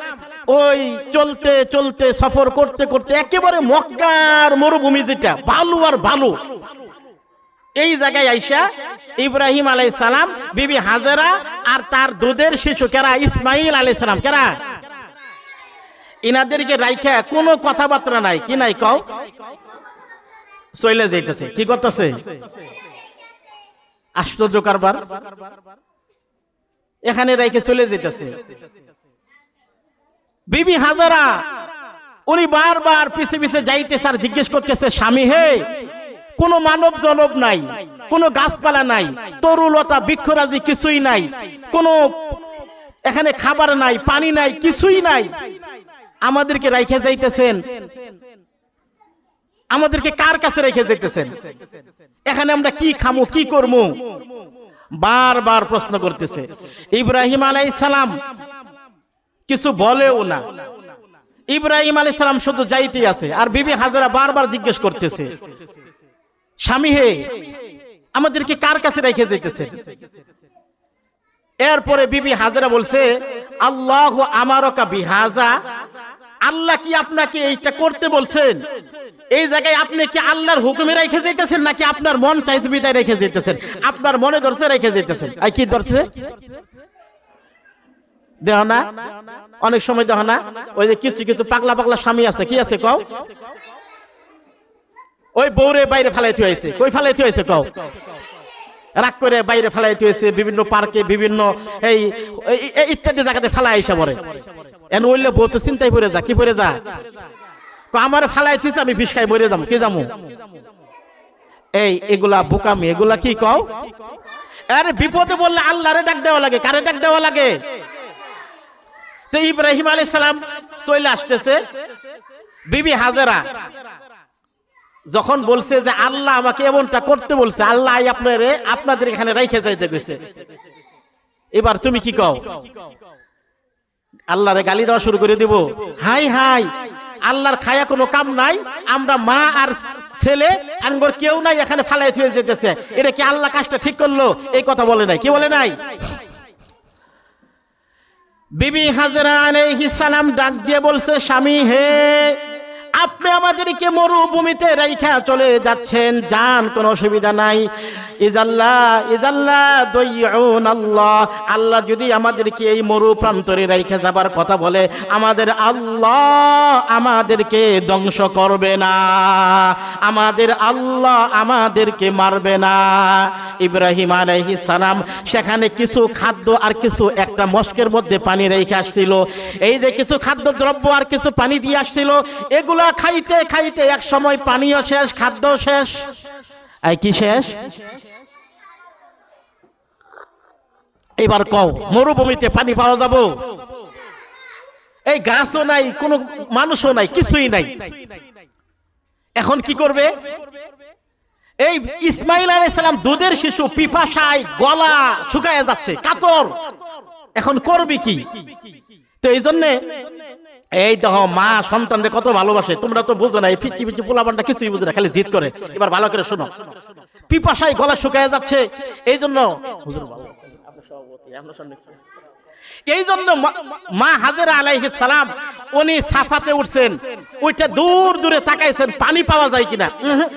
ওই চলতে চলতে সফর করতে করতে একেবারে মক্কার মরুভূমি, যেটা বালু আর বালু, এই জায়গায় আইসা ইব্রাহিম আলাইহিস সালাম, বিবি হাজেরা আর তার দুধের শিশু কেরা? ইসমাইল আলাইহিস সালাম। কেরা? ইনাদেরকে রাইখা কোনো কথাবার্তা নাই। কি নাই কও? চলে যাইতেছে। কি করতেছে? আশ্চর্য কারবার। এখানে রাইখে চলে যেতেছে। বিবি হাজেরা উনি বারবার পিছে পিছে যাইতেছে আর জিজ্ঞেস করতেছে, স্বামী হে, কোনো মানব জনব নাই, কোনো গাছপালা নাই, তরুলতা বৃক্ষরাজি কিছুই নাই, কোনো এখানে খাবার নাই, পানি নাই, কিছুই নাই, আমাদেরকে রাইখে যাইতেছেন, আমাদেরকে কার কাছে রেখে যাইতেছেন? এখানে আমরা কি খামু, কি করবো? বারবার প্রশ্ন করতেছে। ইব্রাহিম আলাইহিস সালাম কিছু বলেও না। ইব্রাহিম আলাইহিস সালাম শুধু যাইতেই আছে, আর বিবি হাজেরা বারবার জিজ্ঞেস করতেছে, স্বামী হে, আমাদেরকে কার কাছে রেখে যাইতেছেন? এরপরে বিবি হাজেরা বলছে, আল্লাহু আমারাকা বিহাজা, আল্লাহ কি আপনাকে এইটা করতে বলছেন? এই জায়গায় আপনি কি আল্লাহর হুকুমে রেখে যাইতেছেন নাকি আপনার মন চাইছে বিদায় রেখে যাইতেছেন? আপনার মনে ধরছে রেখে যাইতেছেন। আর কি ধরছে? দেহ না, অনেক সময় দেহ না, ওই যে কিছু কিছু পাগলা পাগলা স্বামী আছে। কি আছে কও? ওই বউরে বাইরে ফালাইতে হয়েছে। কই ফালাইতে হয়েছে কও? রাগ করে বাইরে ফালাইতে হয়েছে, বিভিন্ন পার্কে, বিভিন্ন এই ইত্যাদি জায়গাতে ফালাই আইসা পড়ে। এন ওইলে বউ তো চিন্তায় পড়ে যা। কি পড়ে যা? আমার ফালাইতে হয়েছে, আমি বিষ খাই মরে যাবো। কি যাবো? এই এগুলা বোকামি, এগুলা কি কও? আরে বিপদে বললে আল্লাহরে ডাক দেওয়া লাগে। কারে ডাক দেওয়া লাগে? তো ইব্রাহিম আলাইহিস সালাম চলে আসতেছে। বিবি হাজেরা যখন বলছে যে আল্লাহ আমাকে এমনটা করতে বলছে, আল্লাহ আপনাদের এখানে রাইখে যাইতে গেছে, এবার তুমি কি কও? আল্লাহরে গালি দেওয়া শুরু করে দিব? হাই হাই, আল্লাহর খায়া কোনো কাম নাই, আমরা মা আর ছেলে আঙ্গর কেউ নাই, এখানে ফালাই থুয়ে যেতেছে, এটা কি আল্লাহ কাজটা ঠিক করলো? এই কথা বলে নাই। কি বলে নাই? বিবি হাজেরা আলাইহিস সালাম ডাক দিয়ে বলছে, স্বামী হে, আপনি আমাদেরকে মরুভূমিতে রাইখা চলে যাচ্ছেন, যান, কোনো অসুবিধা নাই। আল্লাহ যদি আমাদেরকে এই মরু প্রান্তরে রাইখা যাবার কথা বলে, আমাদের আল্লাহ আমাদেরকে ধ্বংস করবে না, আমাদের আল্লাহ আমাদেরকে মারবে না। ইব্রাহিম আলাইহিস সালাম সেখানে কিছু খাদ্য আর কিছু একটা মস্কের মধ্যে পানি রেখে আসছিল। এই যে কিছু খাদ্য দ্রব্য আর কিছু পানি দিয়ে আসছিল, এগুলা খাইতে খাইতে এক সময় পানিও শেষ, খাদ্য শেষ। এই কি শেষ? এবার কও, মরুভূমিতে পানি পাওয়া যাবো? এই গাছও নাই, কোনো মানুষও নাই, কিছুই নাই। এখন কি করবে? এই ইসমাইল আলাইহিস সালাম দুধের শিশু, পিপাসায় গলা শুকায় যাচ্ছে, কাতর। এখন করবে কি? তো এই জন্যে এই দেখো, মা সন্তানরে কত ভালোবাসে, তোমরা তো বুঝো না। এই ফিচি ফিচি পোলাপানটা কিছুই বুঝে না, খালি জিদ করে। এবার ভালো করে শোনো, পিপাসায় গলা শুকায় যাচ্ছে, এই জন্য এই জন্য মা হাজেরা আলাইহিস সালাম উনি সাফাতে উঠছেন, ওইটা দূর দূরে তাকাইছেন পানি পাওয়া যায় কিনা,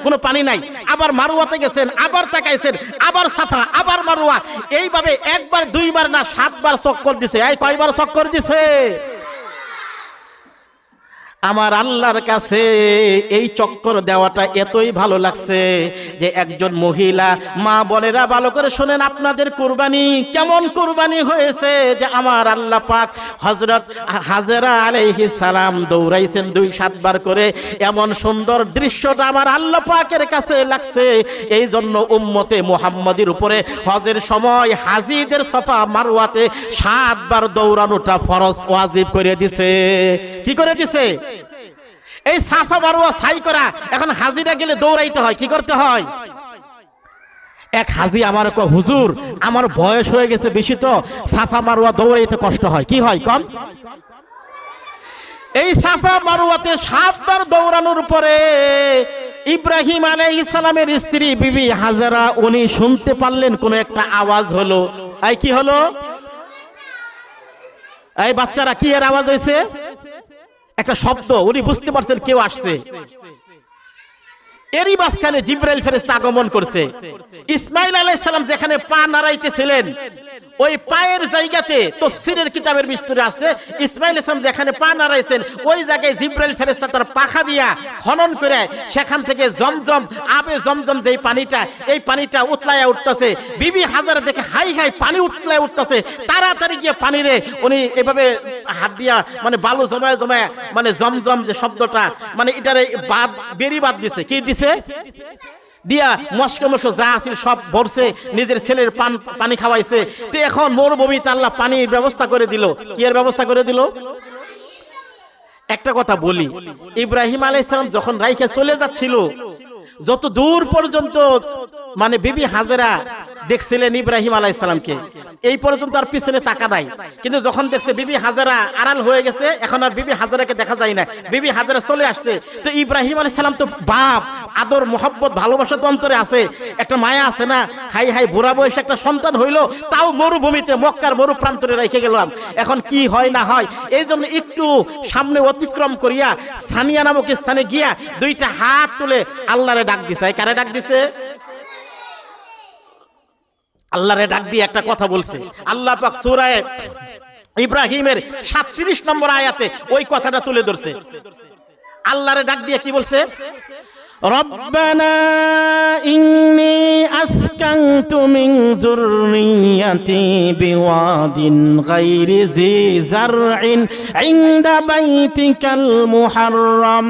কোনো পানি নাই। আবার মারুয়াতে গেছেন, আবার তাকাইছেন, আবার সাফা, আবার মারুয়া, এইভাবে একবার দুইবার না 7 বার চক্কর দিছে। এই কয়বার চক্কর দিছে? আমার আল্লাহর কাছে এই চক্কর দেওয়াটা এতই ভালো লাগছে যে একজন মহিলা, মা বোনেরা ভালো করে শোনেন, আপনাদের কুরবানি কেমন কুরবানি হয়েছে যে আমার আল্লাহ পাক হযরত হাজেরা আলাইহিস সালাম দৌড়াইছেন 2-7 বার করে। এমন সুন্দর দৃশ্যটা আমার আল্লাহ পাকের কাছে লাগছে। এই জন্য উম্মতে মুহাম্মাদির উপরে হজের সময় হাজিদের সফা মারওয়াতে 7 বার দৌড়ানোটা ফরজ ওয়াজিব করে দিছে। কি করে দিছে? এই সাফা মারওয়া সাই করা, এখন হাজিরা গেলে দৌড়াইতে হয়, কি করতে হয়? এক হাজি আমার কয়, হুজুর আমার বয়স হয়ে গেছে বেশি, তো সাফা মারওয়া দৌড়াইতে কষ্ট হয়। কি হয় কম? এই সাফা মারওয়াতে 7 বার দৌড়ানোর পরে ইব্রাহিম আলাইহিস সালামের স্ত্রী বিবি হাজেরা উনি শুনতে পারলেন কোন একটা আওয়াজ হলো। এই কি হলো? এই বাচ্চারা কি এর আওয়াজ হয়েছে? একটা শব্দ। উনি বুঝতে পারছেন কেউ আসছে। এরই মাঝখানে জিবরাইল ফেরেশতা আগমন করছে। ইসমাইল আলাইহিস সালাম যেখানে পা নাড়াইতেছিলেন ওই পায়ের জায়গাতে তাফসীরের কিতাবের ভিতরে আছে, ইসমাইল আলাইহিস সালাম যেখানে পা নাড়াইছেন ওই জায়গায় জিবরাইল ফেরেশতা তার পাখা দিয়া খনন করে সেখান থেকে জমজম, আবে জমজম যেই পানিটা, এই পানিটা উতলায়া উঠতেছে। বিবি হাজারা দেখে হাই হাই পানি উতলায়া উঠতেছে, তাড়াতাড়ি গিয়ে পানিরে উনি এভাবে হাত দিয়া মানে বালু জমায় জমায় মানে জমজম যে শব্দটা মানে এটারে বাদ বেরি বাদ দিছে। কি দিছে? দিয়া মস্কো মস্কো যা আছিল সব ভরছে, নিজের ছেলের পানি খাওয়াইছে। তো এখন মরুভূমিতে আল্লাহ পানির ব্যবস্থা করে দিল। কি এর ব্যবস্থা করে দিল? একটা কথা বলি, ইব্রাহিম আলাইহিস সালাম যখন রাইখে চলে যাচ্ছিল, যত দূর পর্যন্ত মানে বিবি হাজেরা দেখছিলেন ইব্রাহিম আলাইহিস সালামকে, এই পর্যন্ত আর পিছনে তাকা নাই। কিন্তু যখন দেখছে বিবি হাজেরা আড়াল হয়ে গেছে, এখন আর বিবি হাজেরাকে দেখা যায় না, বিবি হাজেরা চলে আসছে। তো ইব্রাহিম আলাইহিস সালাম তো বাপ, আদর মোহাব্বত ভালোবাসা তো অন্তরে আছে, একটা মায়া আছে না, হাই হাই বুড়া বয়সে একটা সন্তান হইলো, তাও মরুভূমিতে মক্কার মরু প্রান্তরে রেখে গেলাম, এখন কি হয় না হয়। এই জন্য একটু সামনে অতিক্রম করিয়া সানিয়া নামক স্থানে গিয়া 2টা হাত তুলে আল্লাহরে ডাক দিছে। কারে ডাক দিছে? আল্লাহরে ডাক দিয়ে একটা কথা বলছে। আল্লাহ পাক সূরা ইব্রাহিমের 37 নম্বর আয়াতে ওই কথাটা তুলে ধরছে। আল্লাহরে ডাক দিয়ে কি বলছে? রব্বানা ইন্নী আসকানতু মিন যুররিয়াতি বিওয়াদিন গায়রি জি জারইন ইনদা বাইতিকাল মুহাররম।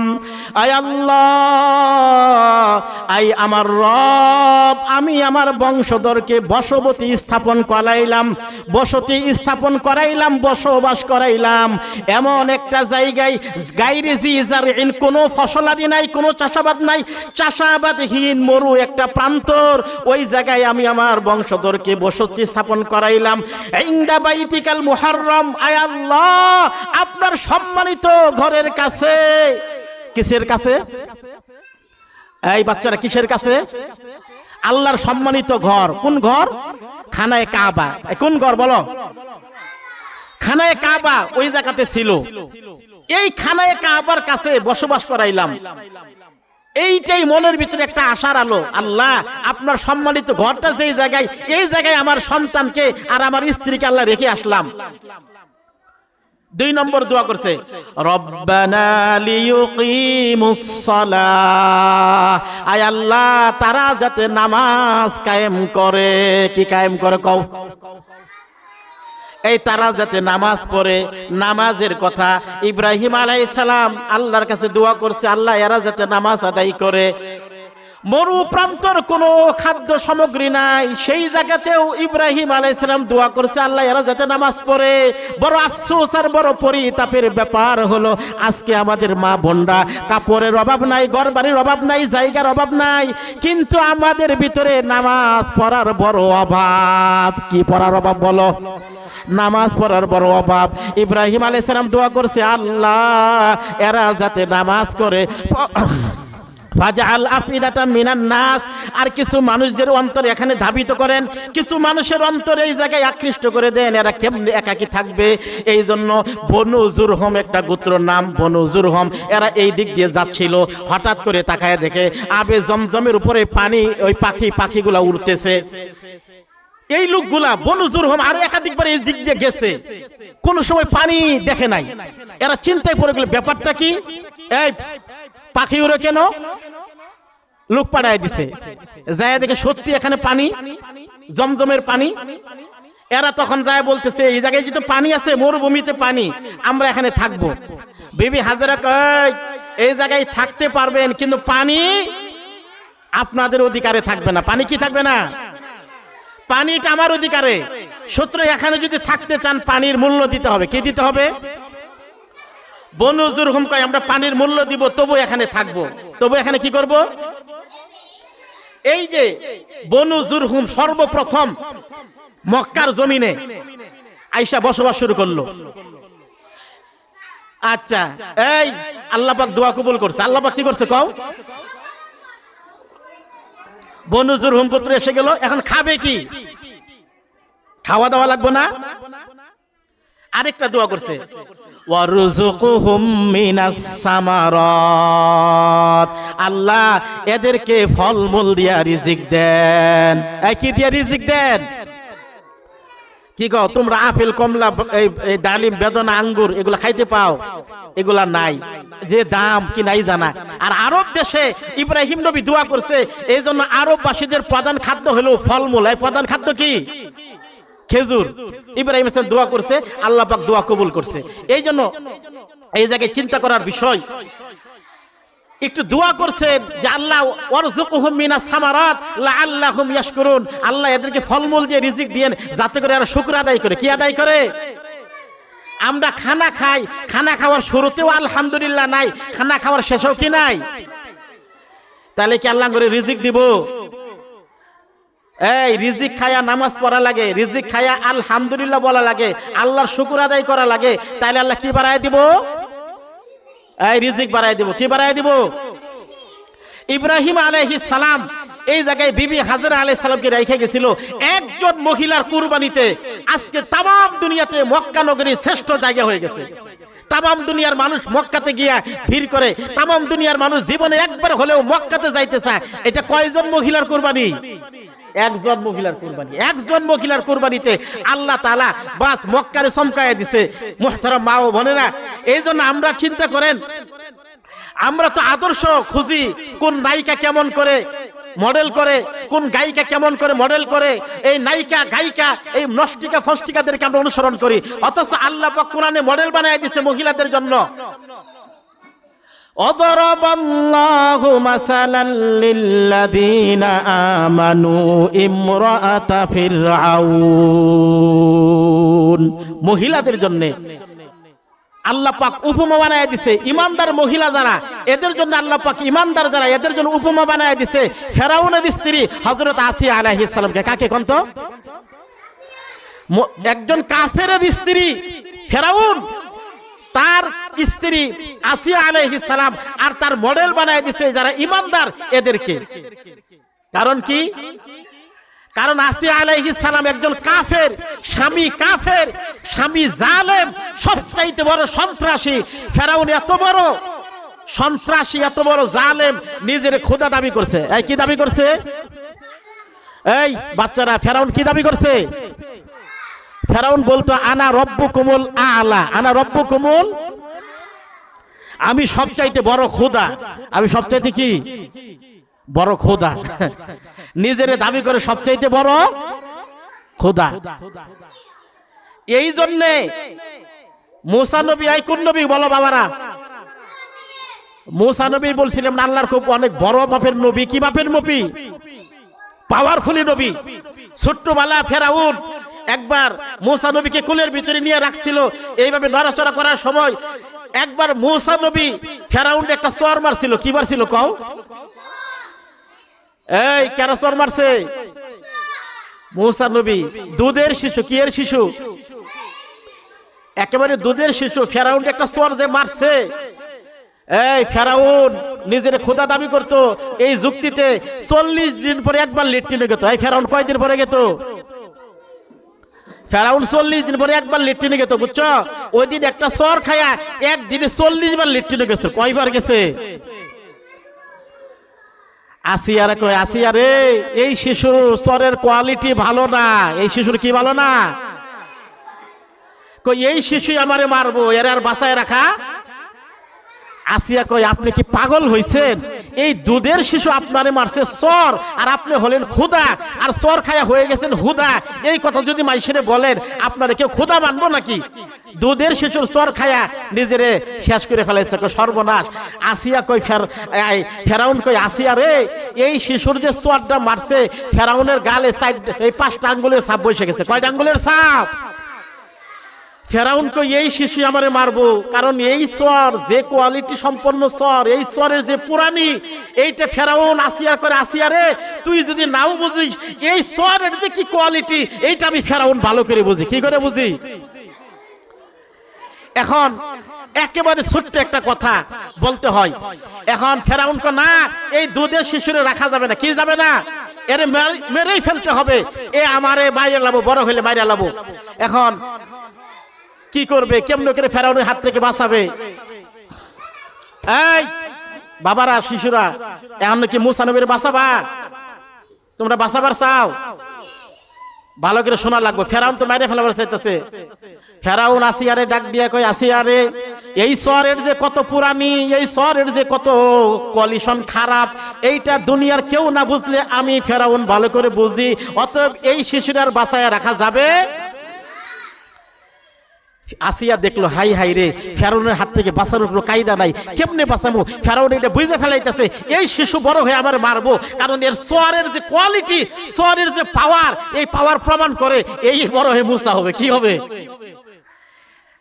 আয় আল্লাহ, আয় আমার রব, আমি আমার বংশধরকে বসতি স্থাপন করাইলাম, বসবাস করাইলাম এমন একটা জায়গায় গায়রি জি জারইন, কোনো ফসলাদি নাই, কোনো চাষাবাদ নাই, চাষাবাদহীন মরু একটা প্রান্তর, ওই জায়গায় আমি আমার বংশধরকে বসতি স্থাপন করাইলাম। ইনদা বাইতিকাল মুহাররম, আয় আল্লাহ আপনার সম্মানিত ঘরের কাছে। কিসের কাছে? এই বাচ্চারা কিসের কাছে? আল্লাহর সম্মানিত ঘর। কোন ঘর? খানায়ে কাবা। কোন ঘর বলো? খানায়ে কাবা ওই জায়গাতে ছিল। এই খানায়ে কাবার কাছে বসবাস করাইলাম। এইটাই মনের ভিতরে একটা আশার আলো, আল্লাহ আপনার সম্মানিত ঘরটা যেই জায়গায়, এই জায়গায় আমার সন্তানকে আর আমার স্ত্রীকে আল্লাহ রেখে আসলাম। 2 নম্বর দোয়া করছে, রব্বানা লিয়ুকিমুস সালাহ, আয় আল্লাহ তারা যাতে নামাজ কায়েম করে। কি কায়েম করে কও? এই তারা যাতে নামাজ পড়ে, নামাজের কথা ইব্রাহিম আলাইহিস সালাম আল্লাহর কাছে দোয়া করছে, আল্লাহ এরা যাতে নামাজ আদায় করে। মরু প্রান্তর কোনো খাদ্য সামগ্রী নাই, সেই জায়গাতেও ইব্রাহিম আলাইহিস সালাম দোয়া করছে, আল্লাহ এরা যাতে নামাজ পড়ে। বড় আফসোস আর বড় পরিতাপের ব্যাপার হলো আজকে আমাদের মা বোনরা কাপড়ের অভাব নাই, ঘরবাড়ির অভাব নাই, জায়গার অভাব নাই, কিন্তু আমাদের ভিতরে নামাজ পড়ার বড় অভাব। কি পড়ার অভাব বলো? নামাজ পড়ার বড় অভাব। ইব্রাহিম আলাইহিস সালাম দোয়া করছে, আল্লাহ এরা যাতে নামাজ করে। ফাজআল আফিদাতা মিনান নাস, আর কিছু মানুষদের অন্তর এখানে ধাবিত করেন, কিছু মানুষের অন্তর এই জায়গায় আকৃষ্ট করে দেন, এরা কেমনে একাকী থাকবে। এই জন্য বনু জুরহম একটা গোত্রের নাম বনু জুরহম, এরা এই দিক দিয়ে যাচ্ছিল, হঠাৎ করে তাকায় দেখে আবে জমজমের উপরে পানি, ওই পাখিগুলা উড়তেছে। এই লোকগুলা বনু জুরহুম আর একাধিকবার এই দিক দিয়ে গেছে, কোন সময় পানি দেখে নাই। এরা চিন্তায় পড়ে গেল ব্যাপারটা কি, এই পাখি উড়ে কেন? লোক পাঠায় দিছে, যায় দেখে সত্যি এখানে পানি, জমজমের পানি। এরা তখন যায় বলতেছে এই জায়গায় যেহেতু পানি আছে, মরুভূমিতে পানি, আমরা এখানে থাকবো। বিবি হাজেরা কয় এই জায়গায় থাকতে পারবেন, কিন্তু পানি আপনাদের অধিকারে থাকবে না। পানি কি থাকবে না? পানিটা আমার অধিকারে। সুতরাং এখানে যদি থাকতে চান পানির মূল্য দিতে হবে। কি দিতে হবে? বনু জুরহুম কয় আমরা পানির মূল্য দিব, তবু এখানে থাকবো। তবু এখানে কি করব? এই যে বনু জুরহুম সর্বপ্রথম মক্কার জমিনে আইসা বসবাস শুরু করলো। আচ্ছা, এই আল্লাহ পাক দোয়া কবুল করছে। আল্লাহ পাক কি করছে কও? বনু জুরহুম পুত্র এসে গেল, এখন খাবে কি? খাওয়া দাওয়া লাগবে না? আরেকটা দোয়া করছে, ওয়ারযুকহুম মিনাস সামারাত, আল্লাহ এদেরকে ফলমূল দিয়া রিজিক দেন। কি দিয়া রিজিক দেন? কি কও তোমরা? আপেল, কমলা, এই ডালিম, বেদনা, আঙ্গুর এগুলা খাইতে পাও? এগুলা নাই, যে দাম কি নাই জানা। আর আরব দেশে ইব্রাহিম নবী দোয়া করছে, এই জন্য আরববাসীদের প্রধান খাদ্য হলো ফলমূল। এই প্রধান খাদ্য কি? খেজুর। ইব্রাহিম ইসলাম দোয়া করছে, আল্লাহ পাক দোয়া কবুল করছে। এই জন্য এই জায়গায় চিন্তা করার বিষয়, একটু দোয়া করছেন যে আল্লাহ ওয়ারযুকহুম মিনাস সামারাত লাআল্লাহুম ইয়াশকুরুন, আল্লাহ এদেরকে ফলমূল দিয়ে রিজিক দেন যাতে করে এরা শুকর আদায় করে। কি আদায় করে? আমরা খানা খাই, খানা খাওয়ার শুরুতেও আলহামদুলিল্লাহ নাই, খানা খাওয়ার শেষেও কি নাই? তাহলে কি আল্লাহ করে রিজিক দিব? এই রিজিক খায়া নামাজ পড়া লাগে, রিজিক খায়া আলহামদুলিল্লাহ বলা লাগে, আল্লাহর শুকর আদায় করা লাগে। তাহলে আল্লাহ কি বাড়ায় দিব? এই রিজিক বাড়ায় দিব। কি বাড়ায় দিব? ইব্রাহিম আলাইহিস সালাম এই জায়গায় বিবি হাজেরা আলাইহিস সালামকে রেখে গেছিল একজন মহিলার কুরবানিতে। আজকে তাম দুনিয়াতে মক্কা নগরী শ্রেষ্ঠ জায়গা হয়ে গেছে। তাম দুনিয়ার মানুষ মক্কাতে গিয়া ভিড় করে, তাম দুনিয়ার মানুষ জীবনে একবার হলেও মক্কাতে যাইতে চায়। এটা কয়জন মহিলার কুরবানি? একজন মহিলার কুরবানি। একজন মহিলার কুরবানিতে আল্লাহ তাআলা বাস মক্কারে চমকায়া দিছে। মুহতারাম মা ও বোনেরা, এই জন্য আমরা চিন্তা করেন, আমরা তো আদর্শ খুঁজি, কোন নায়িকা কেমন করে মডেল করে, কোন গায়িকা কেমন করে মডেল করে, এই নায়িকা গায়িকা এই নষ্টিকা ফষ্টিকাদেরকে আমরা অনুসরণ করি। অথচ আল্লাহ পাক কোরআনে মডেল বানায় দিছে মহিলাদের জন্য। অদরাবাল্লাহু মাসালাল লিল্লাযীনা আমানু ইমরাআতা ফিরআউন, মহিলাদের জন্য আল্লাহ পাক উপমা বানায় দিছে। ইমানদার মহিলা যারা, এদের জন্য আল্লাহ পাক ইমানদার যারা, এদের জন্য উপমা বানায় দিছে ফেরাউনের স্ত্রী হযরত আসিয়া আলাইহিস সালামকে। কাকে কোন তো? একজন কাফেরের স্ত্রী ফেরাউন, তার স্ত্রী আসিয়া আলাইহিস সালাম, আর তার মডেল বানায় দিছে যারা ইমানদার এদেরকে। কারণ কি? কারণ আসিয়া আলাইহিস সালাম একজন কাফের স্বামী, কাফের স্বামী, জালেম, সবচাইতে বড় সন্ত্রাসী। ফেরাউন এত বড় সন্ত্রাসী, এত বড় জালেম, নিজের খোদা দাবি করছে। এই কি দাবি করছে? এই বাচ্চারা, ফেরাউন কি দাবি করছে? ফেরাউন বলতো আনা রব্বুকুমুল আলা, আনা রব্বুকুমুল, আমি সবচাইতে বড় খোদা, আমি সবচাইতে কি বড় খোদা। নিজের দাবি করে সবচাইতে বড় খোদা। এই জন্যে মুসা নবী, আই কোন নবী বলো বাবারা? মুসা নবী বলছিলেন আল্লাহর খুব অনেক বড় বাপের নবী। কি বাপের নবী? পাওয়ারফুলি নবী। ছোট্টবেলা ফেরাউন একবার মুসা নবীকে কোলের ভিতরে নিয়ে রাখছিল, এইভাবে নড়াচড়া করার সময় একবার মুসা নবী ফেরাউন একটা চর মারছিল। কি মারছিল কও? এই কেন চর মারছে? মুসা নবী দুধের শিশু। কি এর শিশু? একেবারে দুধের শিশু। ফেরাউন একটা চর যে মারছে, এই ফেরাউন নিজের খোদা দাবি করতো। এই যুক্তিতে 40 দিন পরে একবার লেট্রিনে গেত। এই ফেরাউন কয়দিন পরে গেত? ফেরাউন 40 দিন পরে একবার লেট্রিনে গেত, বুঝছো? ওই দিন একটা চর খায়া একদিনে 40 বার লেট্রিনে গেছে। কয়বার গেছে? আসিয়ারে কয়, আসিয়া রে, এই শিশুর চরের কোয়ালিটি ভালো না। এই শিশুর কি ভালো না? কই এই শিশুই আমারে মারবো, এর আর বাঁচায় রাখা। আসিয়া কই, আপনি কি পাগল হইছেন? এই দুধের শিশু আপনারে মারছে চর, আর আপনি হলেন ক্ষুধা, আর চর খায়া হয়ে গেছেন হুদা। এই কথা যদি মাইসেরে বলেন, আপনারা কেউ ক্ষুধা মানবো নাকি? দুধের শিশুর চর খায়া নিজেরে শেষ করে ফেলাইছে, সর্বনাশ। আসিয়া কই, ফেরাউন কই, আসিয়া রে, এই শিশুর যে চরটা মারছে, ফেরাউনের গালে এই 5টা আঙ্গুলের ছাপ বসে গেছে। কয়টা আঙ্গুলের ছাপ? ফেরাউন কই, এই শিশু আমারে মারবো, কারণ এই চর যে কোয়ালিটি সম্পন্ন চর, এই চরের যে পুরানি, এইটা ফেরাউন আসিয়ার করে, আসিয়া রে, তুই যদি নাও বুঝিস এই চরের যে কি কোয়ালিটি, এইটা আমি ফেরাউন ভালো করে বুঝি। কি করে বুঝি? এখন একেবারে ছোট্ট একটা কথা বলতে হয়। এখন ফেরাউন কো, না, এই দুধের শিশুরে রাখা যাবে না। কি যাবে না? এর মেরেই ফেলতে হবে। এ আমারে বাইরে লাবো, বড় হইলে বাইরে লাবো। এখন কি করবে? কেমন করে ফেরাউনের হাত থেকে বাঁচাবে? এই বাবারা, শিশুরা, এখন কি মুসা নবীর বাঁচাবা? তোমরা বাঁচাবার চাও? ভালো করে শোনা লাগবে। ফেরাউন তো মাইরে ফেলাবার চাইতেছে। ফেরাউন আসিয়ারে ডাক দিয়া কই, আসিয়ারে, এই চরের যে কত পুরানি, এই চরের যে কত কলিশন খারাপ, এইটা দুনিয়ার কেউ না বুঝলে আমি ফেরাউন ভালো করে বুঝি। অতএব এই শিশুরার বাঁচায় রাখা যাবে। আসিয়া দেখলো, হাই হাই রে, ফেরাউনের হাত থেকে বাঁচানোর কোনো কায়দা নাই, কেমনে বাঁচাবো? ফেরাউন এটা বুঝে ফেলাইতেছে, এই শিশু বড় হয়ে আমার মারবো, কারণ এর চরের যে কোয়ালিটি, চরের যে পাওয়ার, এই পাওয়ার প্রমাণ করে এই বড় হয়ে মুসা হবে। কি হবে?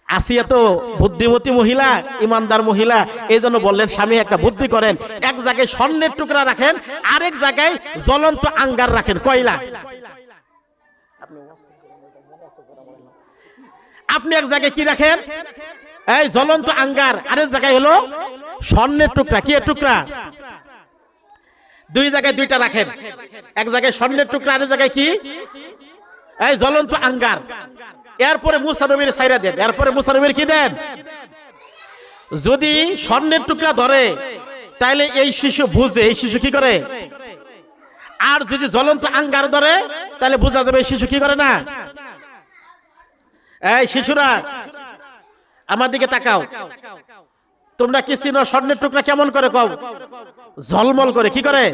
আসিয়া তো বুদ্ধিমতী মহিলা, ইমানদার মহিলা, এই জন্য বললেন, স্বামী একটা বুদ্ধি করেন, এক জায়গায় স্বর্ণের টুকরা রাখেন, আরেক জায়গায় জ্বলন্ত আঙ্গার রাখেন, কয়লা। আপনি এক জায়গায় কি রাখেন? এই জ্বলন্ত আঙ্গার, আরেক জায়গায় হলো স্বর্ণের টুকরা। কি টুকরা? দুই জায়গায় দুইটা রাখেন, এক জায়গায় স্বর্ণের টুকরা, আরেক জায়গায় কি? এই জ্বলন্ত আঙ্গার। এরপরে মুসা নবীর ছাইরা দেন। এরপরে মুসা নবীর কি দেন? যদি স্বর্ণের টুকরা ধরে তাহলে এই শিশু বুঝে, এই শিশু কি করে। আর যদি জ্বলন্ত আঙ্গার ধরে তাহলে বোঝা যাবে এই শিশু কি করে না। এই শিশুরা, আমার দিকে তাকাও। তোমরা কি চিনো স্বর্ণের টুকরা কেমন করে? কও। ঝলমল করে। কি করে?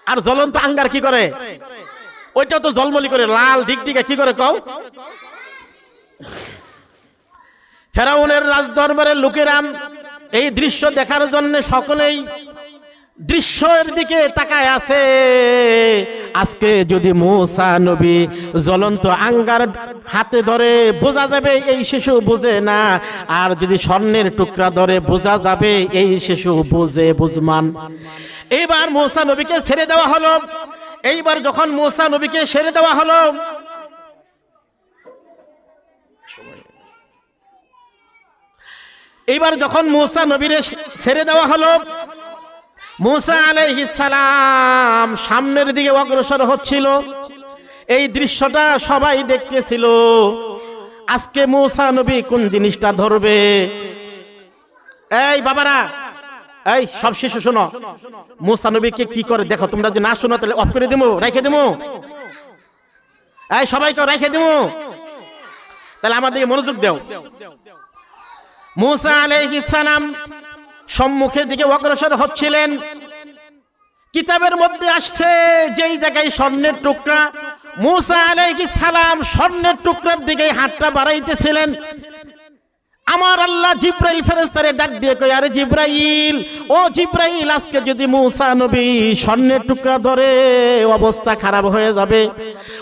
আর জ্বলন্ত আঙ্গার কি করে? ওইটাও তো ঝলমলি করে, লাল ডিগডিগা। কি করে? কও। ফেরাউনের রাজদরবারের লোকেরা এই দৃশ্য দেখার জন্য সকলেই দৃশ্যের দিকে তাকায় আছে। আজকে যদি মুসা নবী জ্বলন্ত আঙ্গার হাতে ধরে বোঝা যাবে এই শিশু বুঝে না, আর যদি স্বর্ণের টুকরা ধরে বোঝা যাবে এই শিশু বুঝে, বুঝমান। এইবার মুসা নবীকে ছেড়ে দেওয়া হলো। এইবার যখন মুসা নবীকে ছেড়ে দেওয়া হলো, এইবার যখন মুসা নবীরে ছেড়ে দেওয়া হলো, মুসা আলাইহিস সালাম সামনের দিকে অগ্রসর হচ্ছিল। এই দৃশ্যটা সবাই দেখতেছিল। আজকে মুসা নবী কোন জিনিসটা ধরবে? এই বাবারা, এই সব শিশু শোনো, মুসা নবীকে কি করে দেখো। তোমরা যদি না শোনো তাহলে অফ করে দেবো, রেখে দেবো। এই সবাইকে রেখে দেবো, তাহলে আমাদেরকে মনোযোগ দাও। মুসা আলাইহিস সালাম সম্মুখের দিকে অগ্রসর হচ্ছিলেন। কিতাবের মধ্যে আসছে যেই জায়গায় স্বর্ণের টুকরা, মুসা আলাইহিস সালাম স্বর্ণের টুকরার দিকে হাতটা বাড়াইতেছিলেন। আমার আল্লাহ জিব্রাইল ফেরেশতারে ডাক দিয়ে কয়, আরে জিব্রাইল, ও জিব্রাইল, আজকে যদি মুসা নবী স্বর্ণের টুকরা ধরে অবস্থা খারাপ হয়ে যাবে।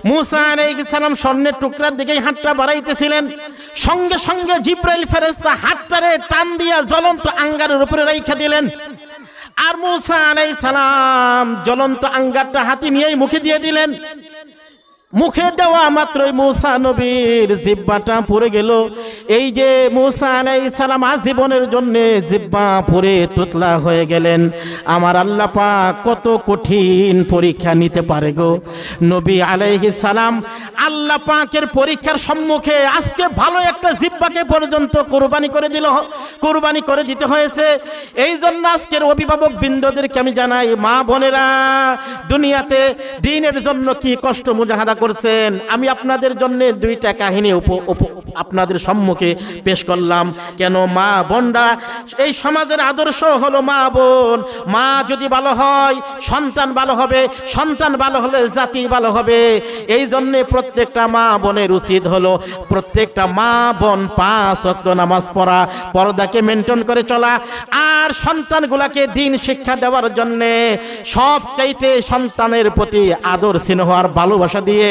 মুসা আলাইহিস সালাম স্বর্ণের টুকরার দিকে হাতটা বাড়াইতেছিলেন। সঙ্গে সঙ্গে জিব্রাইল ফেরেশতা হাতটারে টান দিয়া জ্বলন্ত আঙ্গারের উপরে রাইখা দিলেন। আর মুসা আলাইহিস সালাম জ্বলন্ত আঙ্গারটা হাতে নিয়েই মুখে দিয়ে দিলেন। মুখে দেওয়া মাত্রই মুসা নবীর জিহ্বাটা পড়ে গেল। এই যে মুসা আলাইহিস সালাম আজীবনের জন্য জিহ্বা পড়ে তুতলা হয়ে গেলেন। আমার আল্লাহ পাক কত কঠিন পরীক্ষা নিতে পারে গো। নবী আলাইহিস সালাম আল্লাহ পাকের পরীক্ষার সম্মুখে আজকে ভালো একটা জিহ্বাকে পর্যন্ত কুরবানি করে দিতে হয়েছে। এই জন্য আজকের অভিভাবক বৃন্দদেরকে আমি জানাই, মা বোনেরা দুনিয়াতে দ্বীনের জন্য কি কষ্ট মুজাহাদা করছেন, আমি আপনাদের জন্য দুইটা কাহিনী আপনাদের সম্মুখে পেশ করলাম। কেন মা বোনরা এই সমাজের আদর্শ হলো মা বোন। মা যদি ভালো হয় সন্তান ভালো হবে, সন্তান ভালো হলে জাতি ভালো হবে। এই জন্য প্রত্যেকটা মা বোনের উচিত হলো প্রত্যেকটা মা বোন 5 ওয়াক্ত নামাজ পড়া, পর্দাকে মেনটেন করে চলা, আর সন্তানগুলাকে দ্বীন শিক্ষা দেওয়ার জন্য সবচাইতে সন্তানের প্রতি আদর স্নেহ আর ভালোবাসা দিয়ে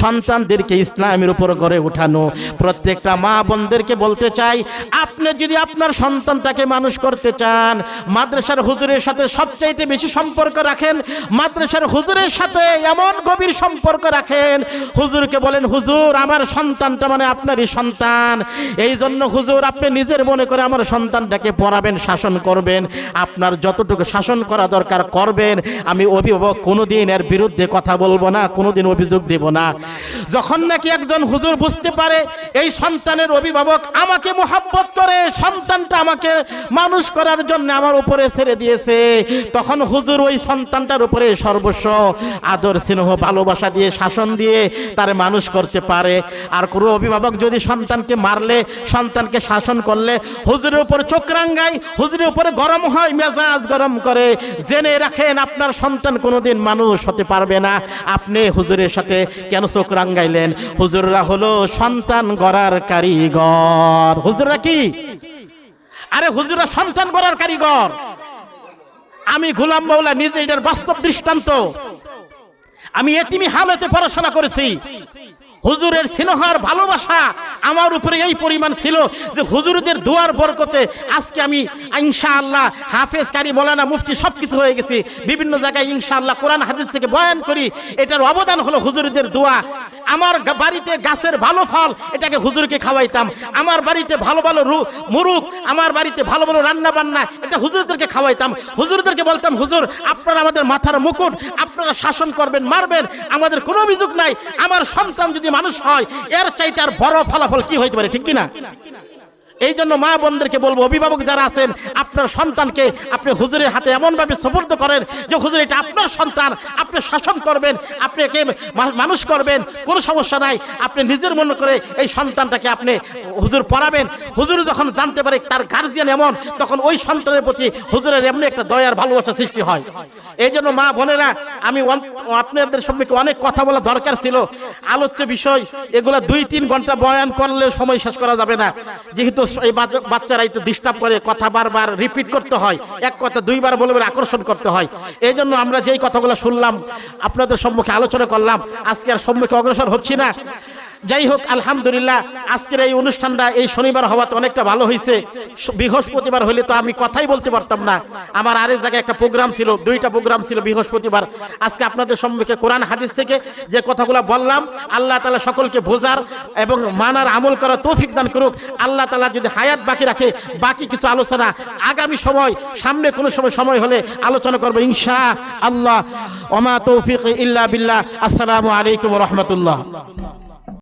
সন্তানদেরকে ইসলামের উপর গড়ে উঠানো। প্রত্যেকটা মা বোনদেরকে বলতে চাই, আপনি যদি আপনার সন্তানটাকে মানুষ করতে চান, মাদ্রাসার হুজুরের সাথে সবচাইতে বেশি সম্পর্ক রাখেন। মাদ্রাসার হুজুরের সাথে এমন গভীর সম্পর্ক রাখেন, হুজুরকে বলেন, হুজুর আমার সন্তানটা মানে আপনারই সন্তান, এই জন্য হুজুর আপনি নিজের মনে করে আমার সন্তানটাকে পড়াবেন, শাসন করবেন। আপনার যতটুকু শাসন করা দরকার করবেন। আমি অভিভাবক কোনোদিন এর বিরুদ্ধে কথা বলবো না, কোনোদিন অভিযোগ দেব না। যখন নাকি একজন হুজুর বুঝতে পারে এই সন্তানের অভিভাবক আমাকে মোহাব্বত করে, সন্তানটা আমাকে মানুষ করার জন্য আমার উপরে ছেড়ে দিয়েছে, তখন হুজুর ওই সন্তানটার উপরে সর্বস্ব আদর স্নেহ ভালোবাসা দিয়ে শাসন দিয়ে তার মানুষ করতে পারে। আর কোনো অভিভাবক যদি সন্তানকে মারলে, সন্তানকে শাসন করলে হুজুরের উপর চোখ রাঙ্গায়, হুজুরের উপরে গরম হয়, মেজাজ গরম করে, জেনে রাখেন আপনার সন্তান কোনোদিন মানুষ হতে পারবে না। আপনি হুজুরের সাথে কেন চোখ রাঙ্গাইলেন? হুজুররা হলো সন্তান গড়ার কারিগর। হুজুররা কি? আরে হুজুররা সন্তান গড়ার কারিগর। আমি গোলাম মাওলা নিজে এটার বাস্তব দৃষ্টান্ত। আমি এতিমি হালতে পড়াশোনা করেছি। হুজুরের স্নেহার ভালোবাসা আমার উপরে এই পরিমাণ ছিল যে হুজুরদের দোয়ার বরকতে আজকে আমি ইনশাআল্লাহ হাফেজ, কারি, মৌলানা, মুফতি সবকিছু হয়ে গেছি। বিভিন্ন জায়গায় ইনশাআল্লাহ কোরআন হাদিস থেকে বয়ান করি। এটার অবদান হলো হুজুরদের দোয়া। আমার বাড়িতে গাছের ভালো ফল এটাকে হুজুরকে খাওয়াইতাম। আমার বাড়িতে ভালো ভালো মুরুগ, আমার বাড়িতে ভালো ভালো রান্না বান্না এটা হুজুরদেরকে খাওয়াইতাম। হুজুরদেরকে বলতাম, হুজুর আপনারা আমাদের মাথার মুকুট, আপনারা শাসন করবেন, মারবেন, আমাদের কোনো অভিযোগ নাই। আমার সন্তান যদি মানুষ হয় এর চাইতে আর বড় ফলাফল কি হইতে পারে, ঠিক কিনা? এই জন্য মা বোনদেরকে বলবো, অভিভাবক যারা আছেন আপনার সন্তানকে আপনি হুজুরের হাতে এমনভাবে সুপর্দ করেন যে হুজুর এটা আপনার সন্তান, আপনি শাসন করবেন, আপনি একে মানুষ করবেন, কোনো সমস্যা নাই। আপনি নিজের মনে করে এই সন্তানটাকে আপনি হুজুর পড়াবেন। হুজুর যখন জানতে পারে তার গার্জিয়ান এমন, তখন ওই সন্তানের প্রতি হুজুরের এমনি একটা দয়ার ভালোবাসা সৃষ্টি হয়। এই জন্য মা বোনেরা, আমি আপনাদের সম্মুখে অনেক কথা বলা দরকার ছিল, আলোচ্য বিষয় এগুলা 2-3 ঘন্টা বয়ান করলে সময় শেষ করা যাবে না। যেহেতু এই বাচ্চারা একটু ডিস্টার্ব করে, কথা বারবার রিপিট করতে হয়, এক কথা 2 বার বলে আকর্ষণ করতে হয়। এই জন্য আমরা যেই কথাগুলো শুনলাম আপনাদের সম্মুখে আলোচনা করলাম, আজকে আর সম্মুখে অগ্রসর হচ্ছি না। যাই হোক, আলহামদুলিল্লাহ আজকের এই অনুষ্ঠানটা এই শনিবার হওয়াতে অনেকটা ভালো হয়েছে। বৃহস্পতিবার হলে তো আমি কথাই বলতে পারতাম না। আমার আরেক জায়গায় একটা প্রোগ্রাম ছিল, 2টা প্রোগ্রাম ছিল বৃহস্পতিবার। আজকে আপনাদের সম্মুখে কোরআন হাদিস থেকে যে কথাগুলো বললাম, আল্লাহ তাআলা সকলকে বোঝার এবং মানার আমল করার তৌফিক দান করুক। আল্লাহ তাআলা যদি হায়াত বাকি রাখে, বাকি কিছু আলোচনা আগামী সামনে কোনো সময় হলে আলোচনা করবো ইনশাআল্লাহ। ওমা তৌফিক ইল্লা বিল্লাহ। আসসালামু আলাইকুম ওয়া রাহমাতুল্লাহ।